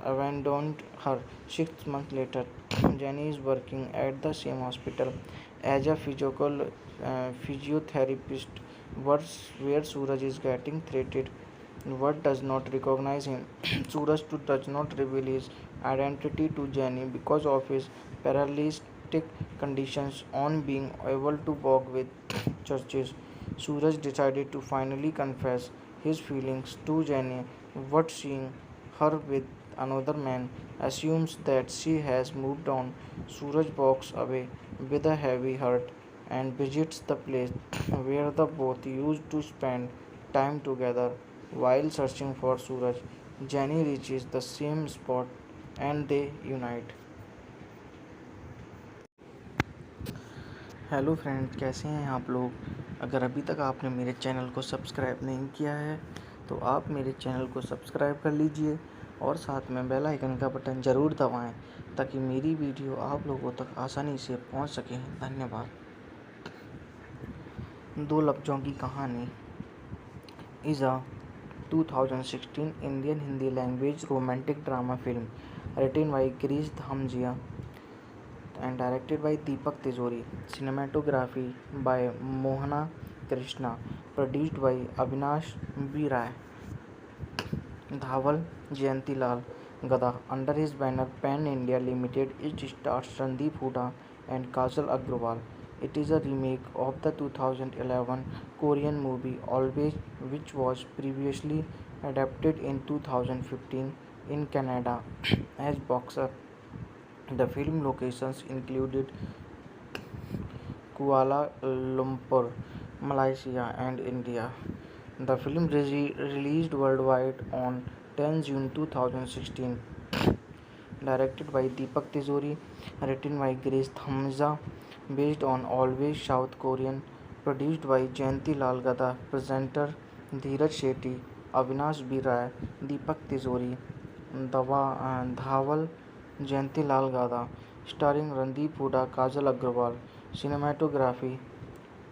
S1: abandoned her. 6 months later, Jenny is working at the same hospital as a physiotherapist, where Suraj is getting treated. What does not recognize him. Suraj too does not reveal his identity to Jenny because of his paralytic conditions. On being able to walk with churches, Suraj decided to finally confess his feelings to Jenny. What seeing her with another man assumes that she has moved on. Suraj walks away with a heavy heart and visits the place where the both used to spend time together. While searching for Suraj, Jenny reaches the same spot and they unite. Hello friends, कैसे हैं आप लोग। अगर अभी तक आपने मेरे channel को सब्सक्राइब नहीं किया है तो आप मेरे चैनल को सब्सक्राइब कर लीजिए और साथ में बेल आइकन का बटन ज़रूर दबाएं ताकि मेरी वीडियो आप लोगों तक आसानी से पहुंच सके। धन्यवाद। दो Lafzon Ki Kahani is a 2016 Indian Hindi language romantic drama film written by Girish Dhamjia and directed by Deepak Tijori. Cinematography by Mohana Krishna. Produced by Avinash B. Rai. Dhawal Jayantilal Gada. Under his banner Pan India Limited, it stars Randeep Hooda and Kajal Agrawal. It is a remake of the 2011 Korean movie Always, which was previously adapted in 2015 in Canada as Boxer. The film locations included Kuala Lumpur, Malaysia, and India. The film released worldwide on 10 June 2016. Directed by Deepak Tijori, written by Grace Dhamja, based on Always South Korean, produced by Jayanti Lal Gada, presenter Dheeraj Shetty, Avinash B. Rai, Deepak Tijori, Dhawal Jayanti Lal Gada, starring Randeep Hooda, Kajal Agrawal. Cinematography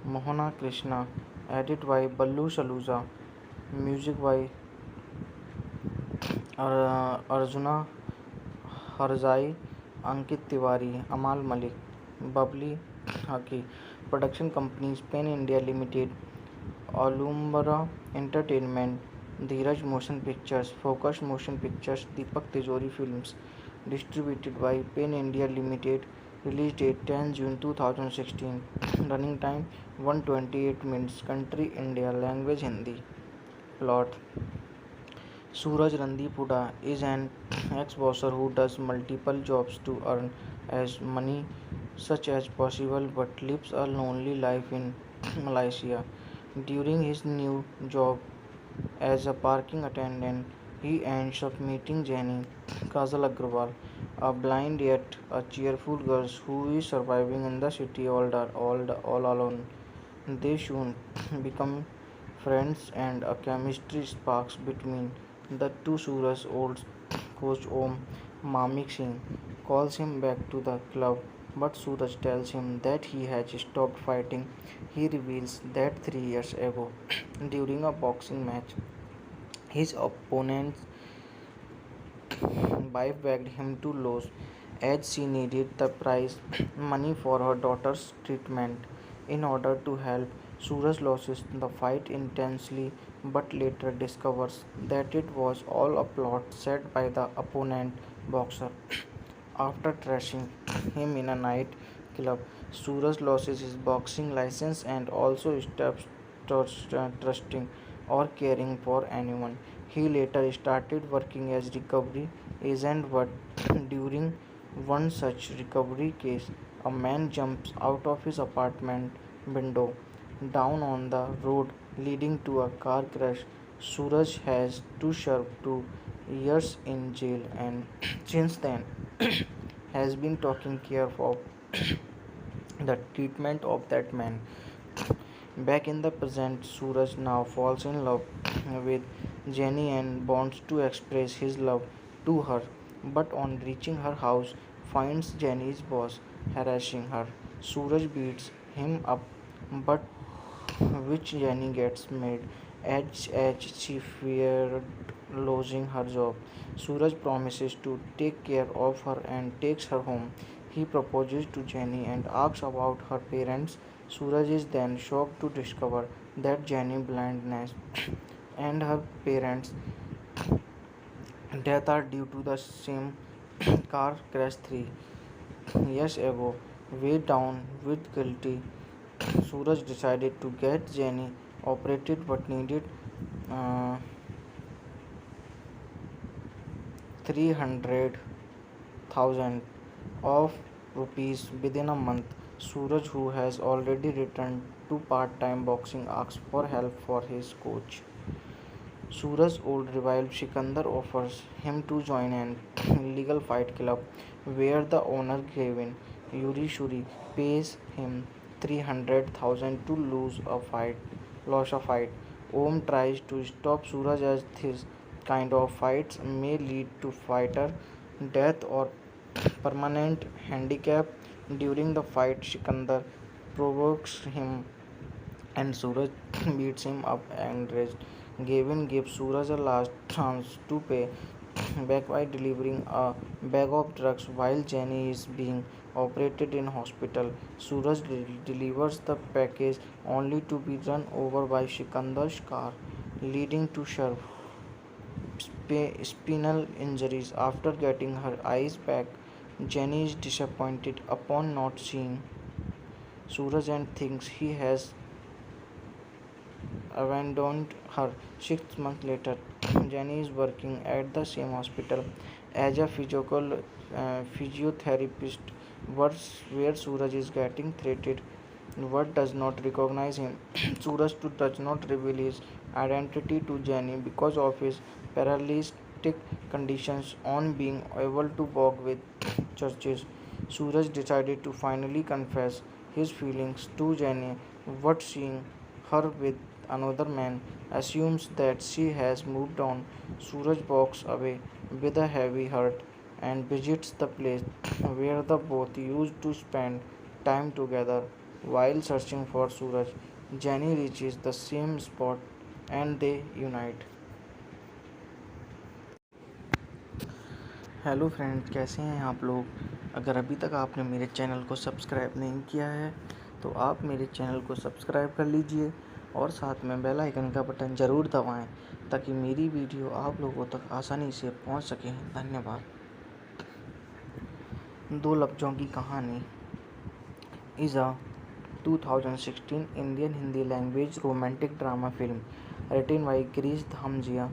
S1: Mohana Krishna, edit by Ballu Saluja, music by Arjuna Harzai, Ankit Tiwari, Amal Malik, Babli Haki. Production companies Pen India Limited, Alumbra Entertainment, Dheeraj Motion Pictures, Focus Motion Pictures, Deepak Tijori Films. Distributed by Pen India Limited. Release date 10 June 2016. Running time 128 minutes. Country India. Language Hindi. Plot: Suraj Randeep Hooda is an ex-bosser who does multiple jobs to earn as money such as possible but lives a lonely life in Malaysia. During his new job as a parking attendant, he ends up meeting Jenny, Kajal Agrawal, a blind yet a cheerful girl who is surviving in the city all alone. They soon become friends and a chemistry sparks between the two. Suraj's old coach Om Mamik Singh calls him back to the club, but Suraj tells him that he has stopped fighting. He reveals that 3 years ago, during a boxing match, his opponent's wife begged him to lose as she needed the prize money for her daughter's treatment. In order to help, Suraj loses the fight intensely but later discovers that it was all a plot set by the opponent boxer. After trashing him in a night club, Suraj loses his boxing license and also stops trusting or caring for anyone. He later started working as recovery agent, but during one such recovery case, a man jumps out of his apartment window down on the road, leading to a car crash. Suraj has to serve 2 years in jail, and since then has been taking care of the treatment of that man. Back in the present, Suraj now falls in love with Jenny and wants to express his love to her, but on reaching her house, finds Jenny's boss harassing her. Suraj beats him up, but which Jenny gets mad as she feared losing her job. Suraj promises to take care of her and takes her home. He proposes to Jenny and asks about her parents. Suraj is then shocked to discover that Jenny's blindness and her parents' death are due to the same car crash 3 years ago. Weighed down with guilty, Suraj decided to get Jenny operated but needed uh, 300,000 of rupees within a month. Suraj, who has already returned to part-time boxing, asks for help for his coach. Suraj's old rival Sikandar offers him to join an illegal fight club where the owner Gavin Yuri pays him 300,000 to lose a fight. Om tries to stop Suraj as this kind of fights may lead to fighter death or permanent handicap. During the fight, Sikandar provokes him and Suraj beats him up and rest. Gavin gives Suraj a last chance to pay back by delivering a bag of drugs while Jenny is being operated in hospital. Suraj delivers the package only to be run over by Sikandar's car, leading to sharp spinal injuries. After getting her eyes back, Jenny is disappointed upon not seeing Suraj and thinks he has abandoned her. 6 months later, Jenny is working at the same hospital as a physiotherapist, where Suraj is getting treated. What does not recognize him. Suraj too does not reveal his identity to Jenny because of his paralytic conditions. On being able to walk with churches, Suraj decided to finally confess his feelings to Jenny, but seeing her with another man assumes that she has moved on. Suraj walks away with a heavy heart and visits the place where the both used to spend time together. While searching for Suraj, Jenny reaches the same spot and they unite. Hello friends, कैसे हैं आप लोग। अगर अभी तक आपने मेरे channel को सब्सक्राइब नहीं किया है तो आप मेरे चैनल को सब्सक्राइब कर लीजिए और साथ में बेल आइकन का बटन ज़रूर दबाएं ताकि मेरी वीडियो आप लोगों तक आसानी से पहुंच सके। धन्यवाद। 2 लफ्ज़ों Ki Kahani is a 2016 Indian Hindi language romantic drama film written by Girish Dhamjia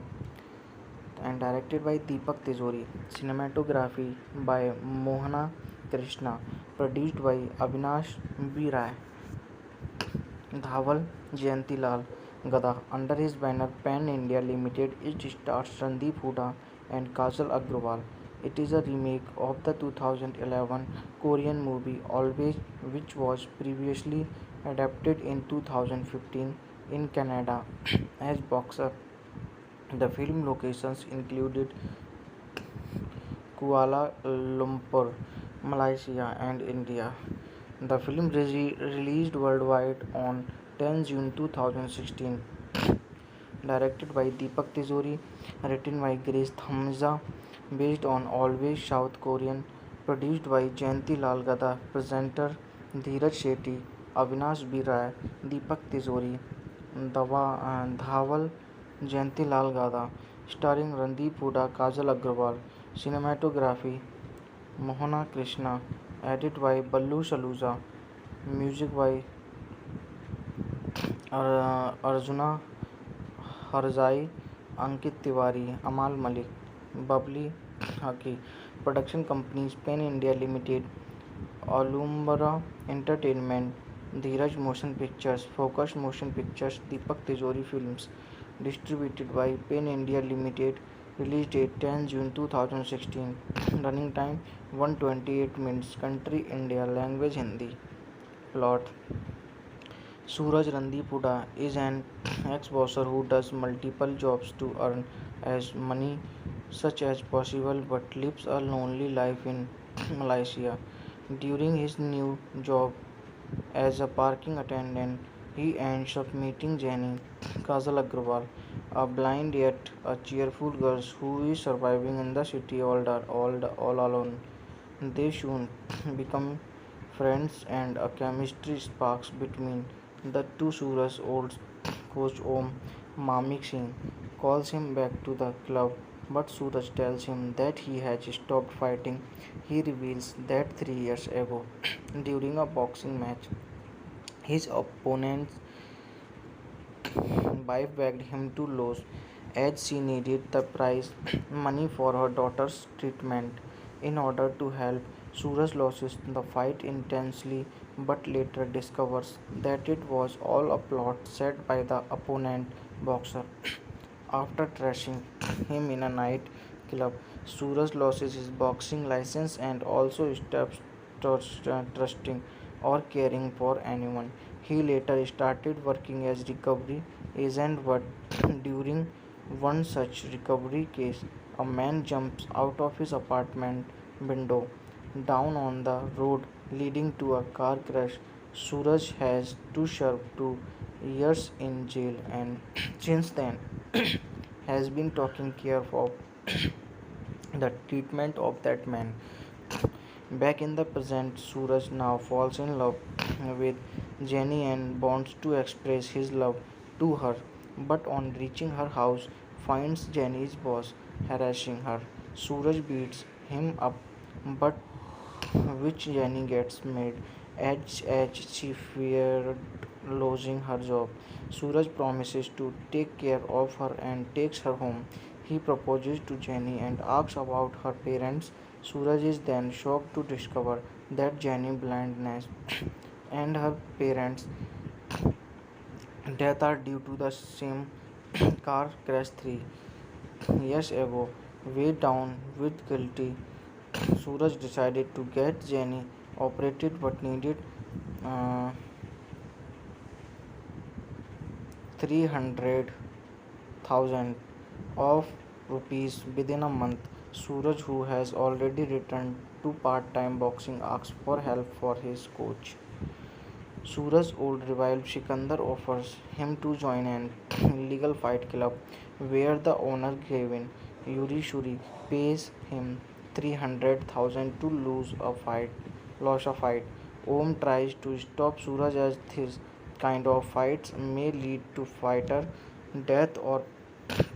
S1: and directed by Deepak Tijori. Cinematography by Mohana Krishna. Produced by Avinash B. Rai. Dhawal Jayantilal Gada. Under his banner Pan India Limited, it stars Randeep Hooda and Kajal Agrawal. It is a remake of the 2011 Korean movie Always, which was previously adapted in 2015 in Canada as Boxer. The film locations included Kuala Lumpur, Malaysia, and India. The film released worldwide on 10 June 2016. Directed by Deepak Tijori, written by Grace Thamza, based on Always South Korean, produced by Jayanti Lal Gada, presenter Dheeraj Shetty, Avinash B. Rai, Deepak Tijori, Dhawal Jayanti Lal Gada, starring Randeep Hooda, Kajal Agrawal. Cinematography Mohana Krishna, edit by Ballu Saluja, music by Arjuna Harzai, Ankit Tiwari, Amal Malik, Bubbly Haki. Production companies Pen India Limited, Alumbra Entertainment, Dheeraj Motion Pictures, Focus Motion Pictures, Deepak Tijori Films. Distributed by Pen India Limited. Release date 10 June 2016. Running time 128 minutes. Country India. Language Hindi. Plot: Suraj Randipuda is an ex-boxer who does multiple jobs to earn as money such as possible but lives a lonely life in Malaysia. During his new job as a parking attendant, he ends up meeting Jenny Kajal Agrawal, a blind yet a cheerful girl who is surviving in the city all alone. They soon become friends and a chemistry sparks between the two. Suraj's old coach Om Mamik Singh calls him back to the club, but Suraj tells him that he has stopped fighting. He reveals that 3 years ago, during a boxing match, his opponent's wife begged him to lose as she needed the prize money for her daughter's treatment. In order to help, Suraj loses the fight intensely but later discovers that it was all a plot set by the opponent boxer. After trashing him in a night club, Suraj loses his boxing license and also stops trusting or caring for anyone. He later started working as recovery agent, but during one such recovery case, a man jumps out of his apartment window down on the road, leading to a car crash. Suraj has to serve 2 years in jail and since then has been taking care of the treatment of that man. Back in the present, Suraj now falls in love with Jenny and wants to express his love to her, but on reaching her house, finds Jenny's boss harassing her. Suraj beats him up, but which Jenny gets mad as she feared losing her job. Suraj promises to take care of her and takes her home. He proposes to Jenny and asks about her parents. Suraj is then shocked to discover that Jenny's blindness and her parents' death are due to the same car crash 3 years ago. Weighed down with guilty, Suraj decided to get Jenny operated but needed uh, 300,000 of rupees within a month. Suraj, who has already returned to part-time boxing, asks for help for his coach. Suraj's old rival Sikandar offers him to join an illegal fight club where the owner Gavin Yuri Shuri pays him 300,000 to lose a fight. Om tries to stop Suraj as this kind of fights may lead to fighter death or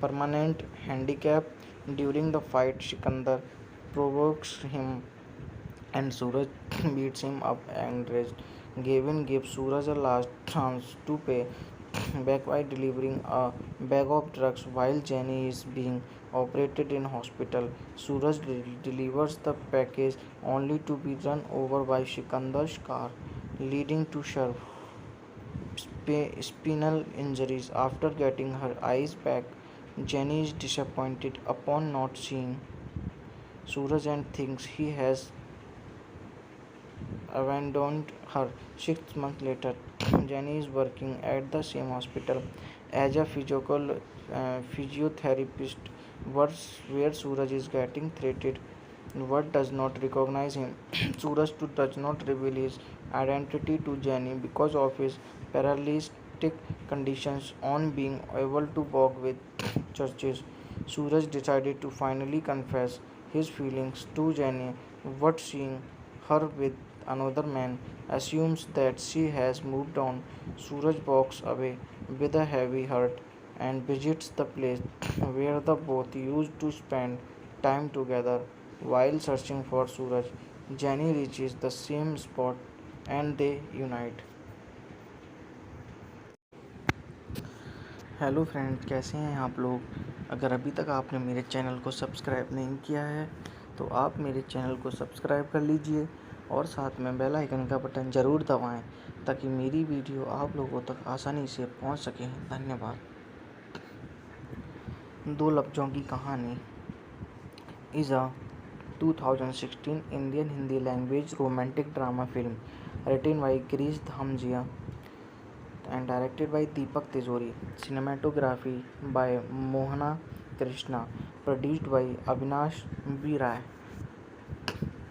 S1: permanent handicap. During the fight, Sikandar provokes him and Suraj beats him up and rest. Gavin gives Suraj a last chance to pay back by delivering a bag of drugs while Jenny is being operated in hospital. Suraj delivers the package only to be run over by Sikandar's car, leading to sharp spinal injuries. After getting her eyes back, Jenny is disappointed upon not seeing Suraj and thinks he has abandoned her. 6 months later, Jenny is working at the same hospital as a physiotherapist, where Suraj is getting treated. What does not recognize him. Suraj too does not reveal his identity to Jenny because of his paralytic conditions. On being able to walk with churches, Suraj decided to finally confess his feelings to Jenny, but seeing her with another man assumes that she has moved on. Suraj walks away with a heavy heart and visits the place where the both used to spend time together. While searching for Suraj, Jenny reaches the same spot and they unite. Hello friends, कैसे हैं आप लोग। अगर अभी तक आपने मेरे channel को सब्सक्राइब नहीं किया है तो आप मेरे चैनल को सब्सक्राइब कर लीजिए और साथ में बेल आइकन का बटन ज़रूर दबाएं ताकि मेरी वीडियो आप लोगों तक आसानी से पहुंच सके। धन्यवाद। दो Lafzon Ki Kahani is a 2016 Indian Hindi language romantic drama film written by Girish Dhamjia and directed by Deepak Tijori. Cinematography by Mohana Krishna. Produced by Avinash B. Rai.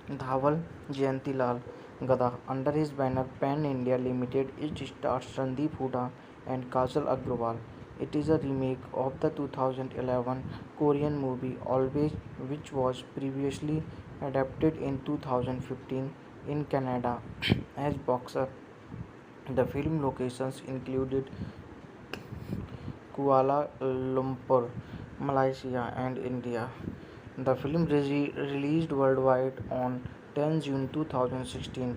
S1: Dhawal Jayantilal Gada. Under his banner Pan India Limited, it stars Randeep Hooda and Kajal Agrawal. It is a remake of the 2011 Korean movie Always, which was previously adapted in 2015 in Canada as Boxer. The film locations included Kuala Lumpur, Malaysia, and India. The film released worldwide on 10 June 2016.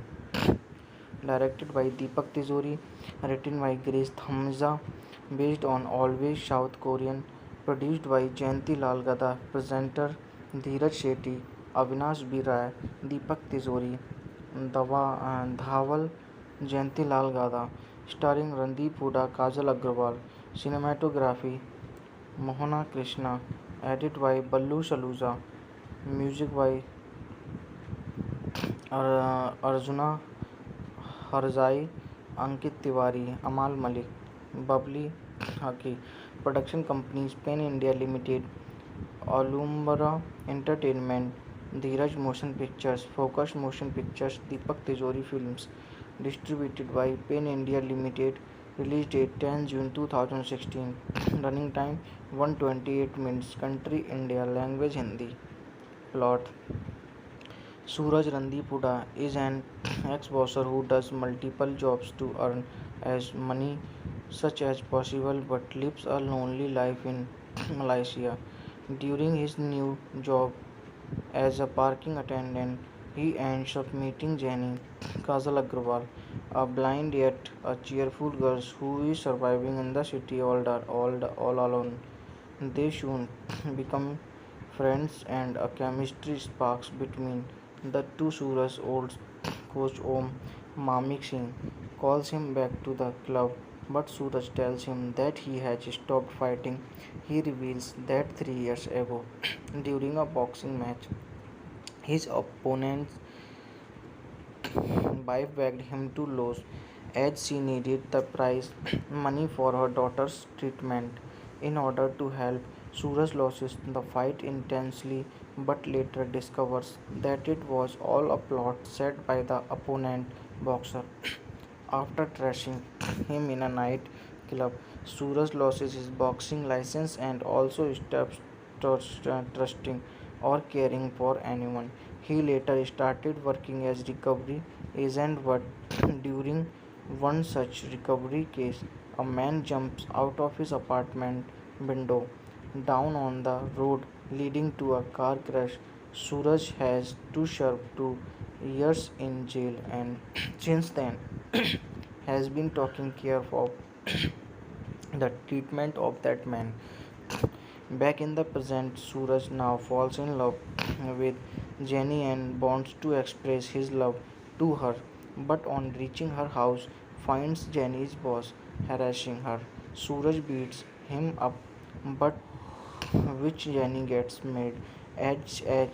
S1: Directed by Deepak Tijori, written by Grace Thamza, based on Always South Korean, produced by Jayanti Lal Gada, presenter Dheeraj Shetty, Avinash B. Rai, Deepak Tijori, Dhawal Jayanti Lal Gada, starring Randeep Hooda, Kajal Agrawal. Cinematography Mohana Krishna, edit by Ballu Saluja, music by Arjuna Harzai, Ankit Tiwari, Amal Malik, Babli Haki. Production companies Pen India Limited, Alumbra Entertainment, Dheeraj Motion Pictures, Focus Motion Pictures, Deepak Tijori Films. Distributed by Pen India Limited. Release date 10 June 2016. Running time 128 minutes. Country India. Language Hindi. Plot: Suraj Randeep Hooda is an ex-boxer who does multiple jobs to earn as money such as possible but lives a lonely life in Malaysia. During his new job as a parking attendant, he ends up meeting Jenny Kajal Agrawal, a blind yet a cheerful girl who is surviving in the city all alone. They soon become friends and a chemistry sparks between the two. Suraj's old coach Om Mamik Singh calls him back to the club, but Suraj tells him that he has stopped fighting. He reveals that 3 years ago, during a boxing match, his opponent's wife begged him to lose as she needed the prize money for her daughter's treatment. In order to help, Suraj loses the fight intensely but later discovers that it was all a plot set by the opponent boxer. After trashing him in a night club, Suraj loses his boxing license and also stops trusting or caring for anyone. He later started working as recovery agent, but during one such recovery case, a man jumps out of his apartment window down on the road, leading to a car crash. Suraj has to serve 2 years in jail and since then has been taking care of the treatment of that man. Back in the present, Suraj now falls in love with Jenny and wants to express his love to her, but on reaching her house, finds Jenny's boss harassing her. Suraj beats him up, but which Jenny gets mad as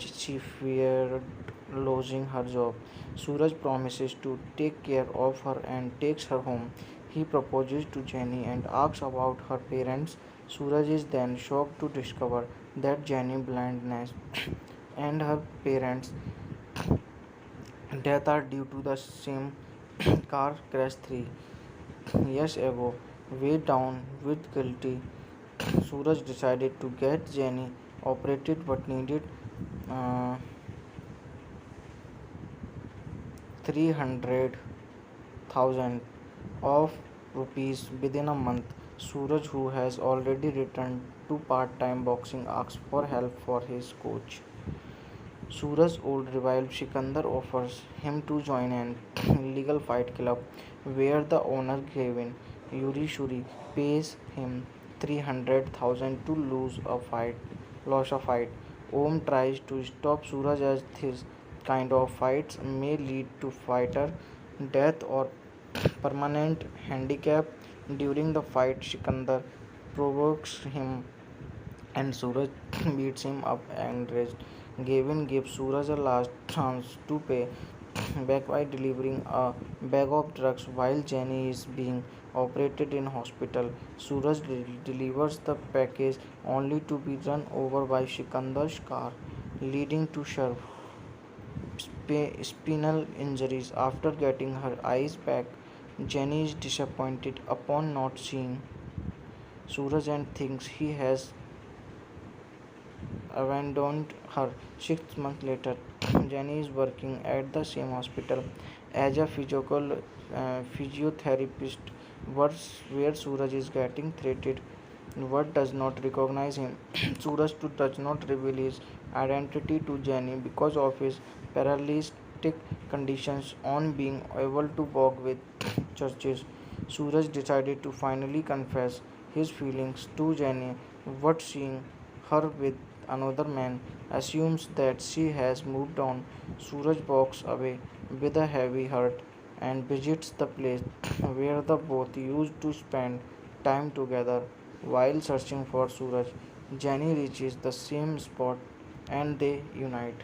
S1: she feared losing her job. Suraj promises to take care of her and takes her home. He proposes to Jenny and asks about her parents. Suraj is then shocked to discover that Jenny's blindness and her parents' death are due to the same car crash 3 years ago. Weighed down with guilty, Suraj decided to get Jenny operated but needed uh, 300,000 of rupees within a month. Suraj, who has already returned to part-time boxing, asks for help for his coach. Suraj's old rival Sikandar offers him to join an illegal fight club where the owner Gavin Yuri Shuri pays him 300,000 to lose a fight. Om tries to stop Suraj as this kind of fights may lead to fighter death or permanent handicap. During the fight, Sikandar provokes him and Suraj beats him up and rest. Gavin gives Suraj a last chance to pay back by delivering a bag of drugs while Jenny is being operated in hospital. Suraj delivers the package only to be run over by Sikandar's car, leading to spinal injuries. After getting her eyes back, Jenny is disappointed upon not seeing Suraj and thinks he has abandoned her. 6 months later, Jenny is working at the same hospital as a physiotherapist, where Suraj is getting treated. What does not recognize him. Suraj too does not reveal his identity to Jenny because of his paralytic conditions. On being able to walk with churches, Suraj decided to finally confess his feelings to Jenny, but seeing her with another man assumes that she has moved on. Suraj walks away with a heavy heart and visits the place where the both used to spend time together. While searching for Suraj, Jenny reaches the same spot and they unite.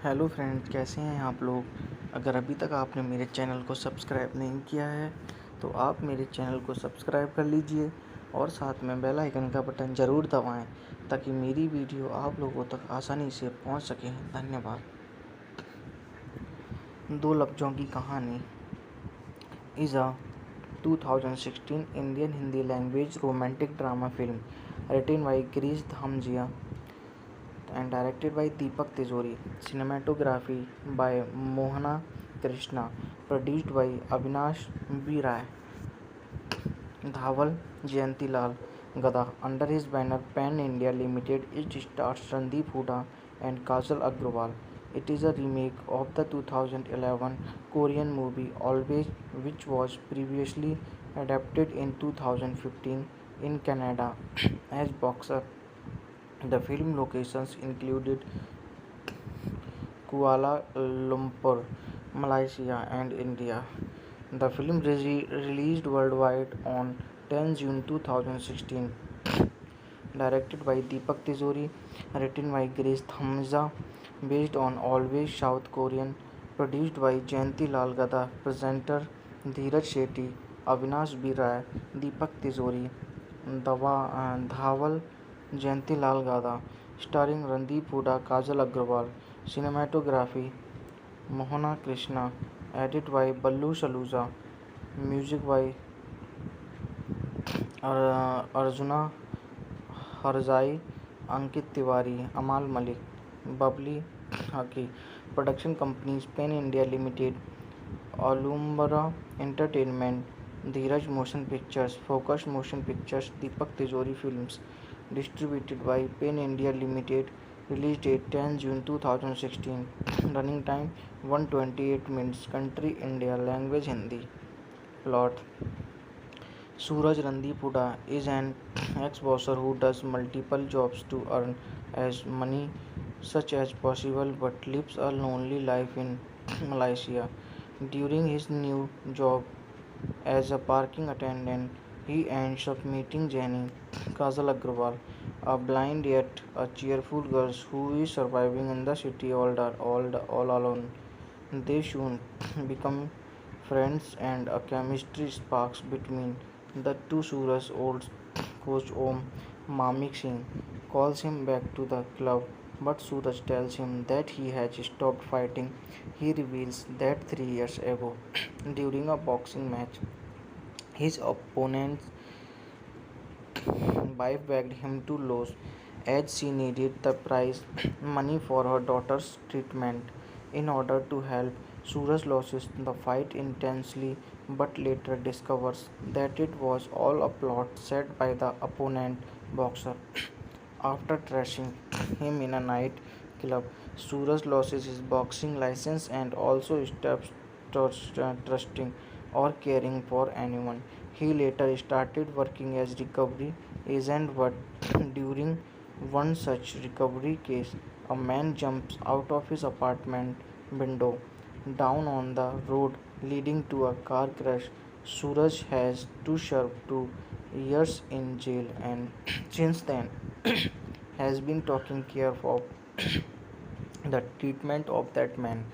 S1: Hello friends, कैसे हैं आप लोग। अगर अभी तक आपने मेरे channel को सब्सक्राइब नहीं किया है तो आप मेरे चैनल को सब्सक्राइब कर लीजिए और साथ में बेल आइकन का बटन ज़रूर दबाएं ताकि मेरी वीडियो आप लोगों तक आसानी से पहुंच सके। धन्यवाद। दो Lafzon Ki Kahani is a 2016 Indian Hindi language romantic drama film written by Girish Dhamjia and directed by Deepak Tijori. Cinematography by Mohana Krishna. Produced by Avinash B. Rai. Dhawal Jayantilal Gada. Under his banner Pan India Limited, it stars Randeep Hooda and Kajal Agrawal. It is a remake of the 2011 Korean movie Always, which was previously adapted in 2015 in Canada as Boxer. The film locations included Kuala Lumpur, Malaysia, and India. The film released worldwide on 10 June 2016. Directed by Deepak Tijori, written by Grace Thamza, based on Always South Korean, produced by Jayanti Lal Gada, presenter Dheeraj Shetty, Avinash B. Rai, Deepak Tijori, Dhawal Jayanti Lal Gada, starring Randeep Hooda, Kajal Agrawal. Cinematography Mohana Krishna, edit by Ballu Saluja, music by Arjuna Harzai, Ankit Tiwari, Amal Malik, Babli Haki. Production companies Pen India Limited, Alumbra Entertainment, Dheeraj Motion Pictures, Focus Motion Pictures, Deepak Tijori Films. Distributed by Pen India Limited. Release date 10 June 2016. Running time 128 minutes. Country India. Language Hindi. Plot: Suraj Randeep Hooda is an ex-boxer who does multiple jobs to earn as money such as possible but lives a lonely life in Malaysia. During his new job as a parking attendant, he ends up meeting Jenny, Kajal Agrawal, a blind yet a cheerful girl who is surviving in the city all alone. They soon become friends and a chemistry sparks between the two. Suraj's old coach Om Mamik Singh calls him back to the club, but Suraj tells him that he has stopped fighting. He reveals that 3 years ago, during a boxing match, his opponent's wife begged him to lose as she needed the prize money for her daughter's treatment. In order to help, Suraj loses the fight intensely but later discovers that it was all a plot set by the opponent boxer. After trashing him in a night club, Suraj loses his boxing license and also stops trusting or caring for anyone. He later started working as recovery agent, but during one such recovery case, a man jumps out of his apartment window down on the road, leading to a car crash. Suraj has to serve 2 years in jail, and since then has been taking care of the treatment of that man.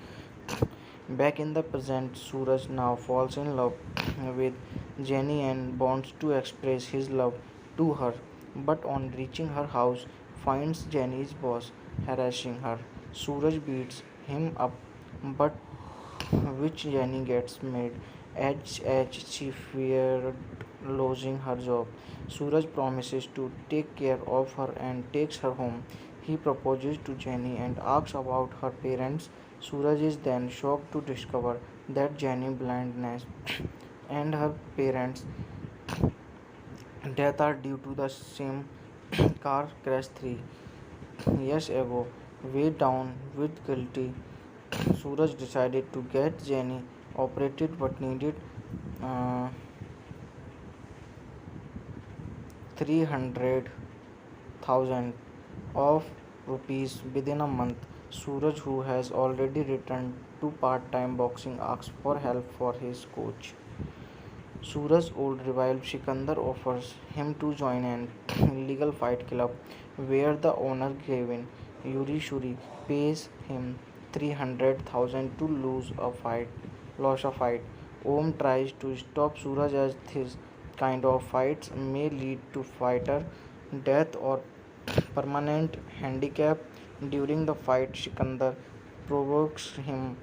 S1: Back in the present, Suraj now falls in love with Jenny and wants to express his love to her, but on reaching her house, finds Jenny's boss harassing her. Suraj beats him up, but which Jenny gets mad as she feared losing her job. Suraj promises to take care of her and takes her home. He proposes to Jenny and asks about her parents. Suraj is then shocked to discover that Jenny's blindness and her parents' death are due to the same car crash 3 years ago. Weighed down with guilty, Suraj decided to get Jenny operated but needed uh, 300,000 of rupees within a month. Suraj, who has already returned to part time boxing, asks for help for his coach. Suraj's old rival Sikandar offers him to join an illegal fight club where the owner Gavin Yurishuri pays him 300,000 to lose a fight. Om tries to stop Suraj as this kind of fights may lead to fighter death or permanent handicap. During the fight, Sikandar provokes him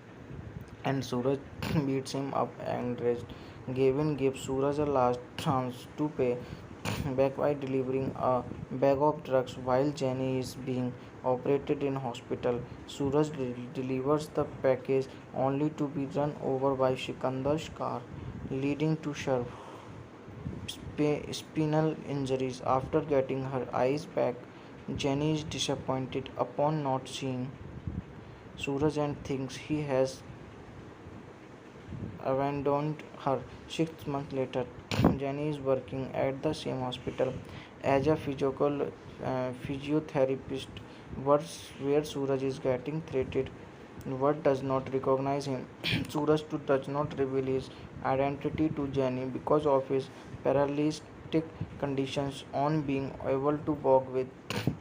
S1: and Suraj beats him up and rest. Gavin gives Suraj a last chance to pay back by delivering a bag of drugs while Jenny is being operated in hospital. Suraj delivers the package only to be run over by Sikandar's car, leading to sharp spinal injuries. After getting her eyes back, Jenny is disappointed upon not seeing Suraj and thinks he has abandoned her. 6 months later, Jenny is working at the same hospital as a physiotherapist, where Suraj is getting treated. What does not recognize him. Suraj too does not reveal his identity to Jenny because of his paralytic conditions. On being able to walk with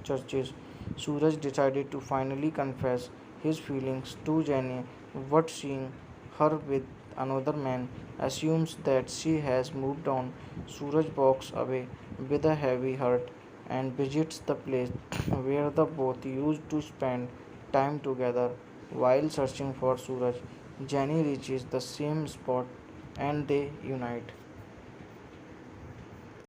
S1: churches, Suraj decided to finally confess his feelings to Jenny, but seeing her with another man assumes that she has moved on. Suraj walks away with a heavy heart and visits the place where the both used to spend time together. While searching for Suraj, Jenny reaches the same spot and they unite.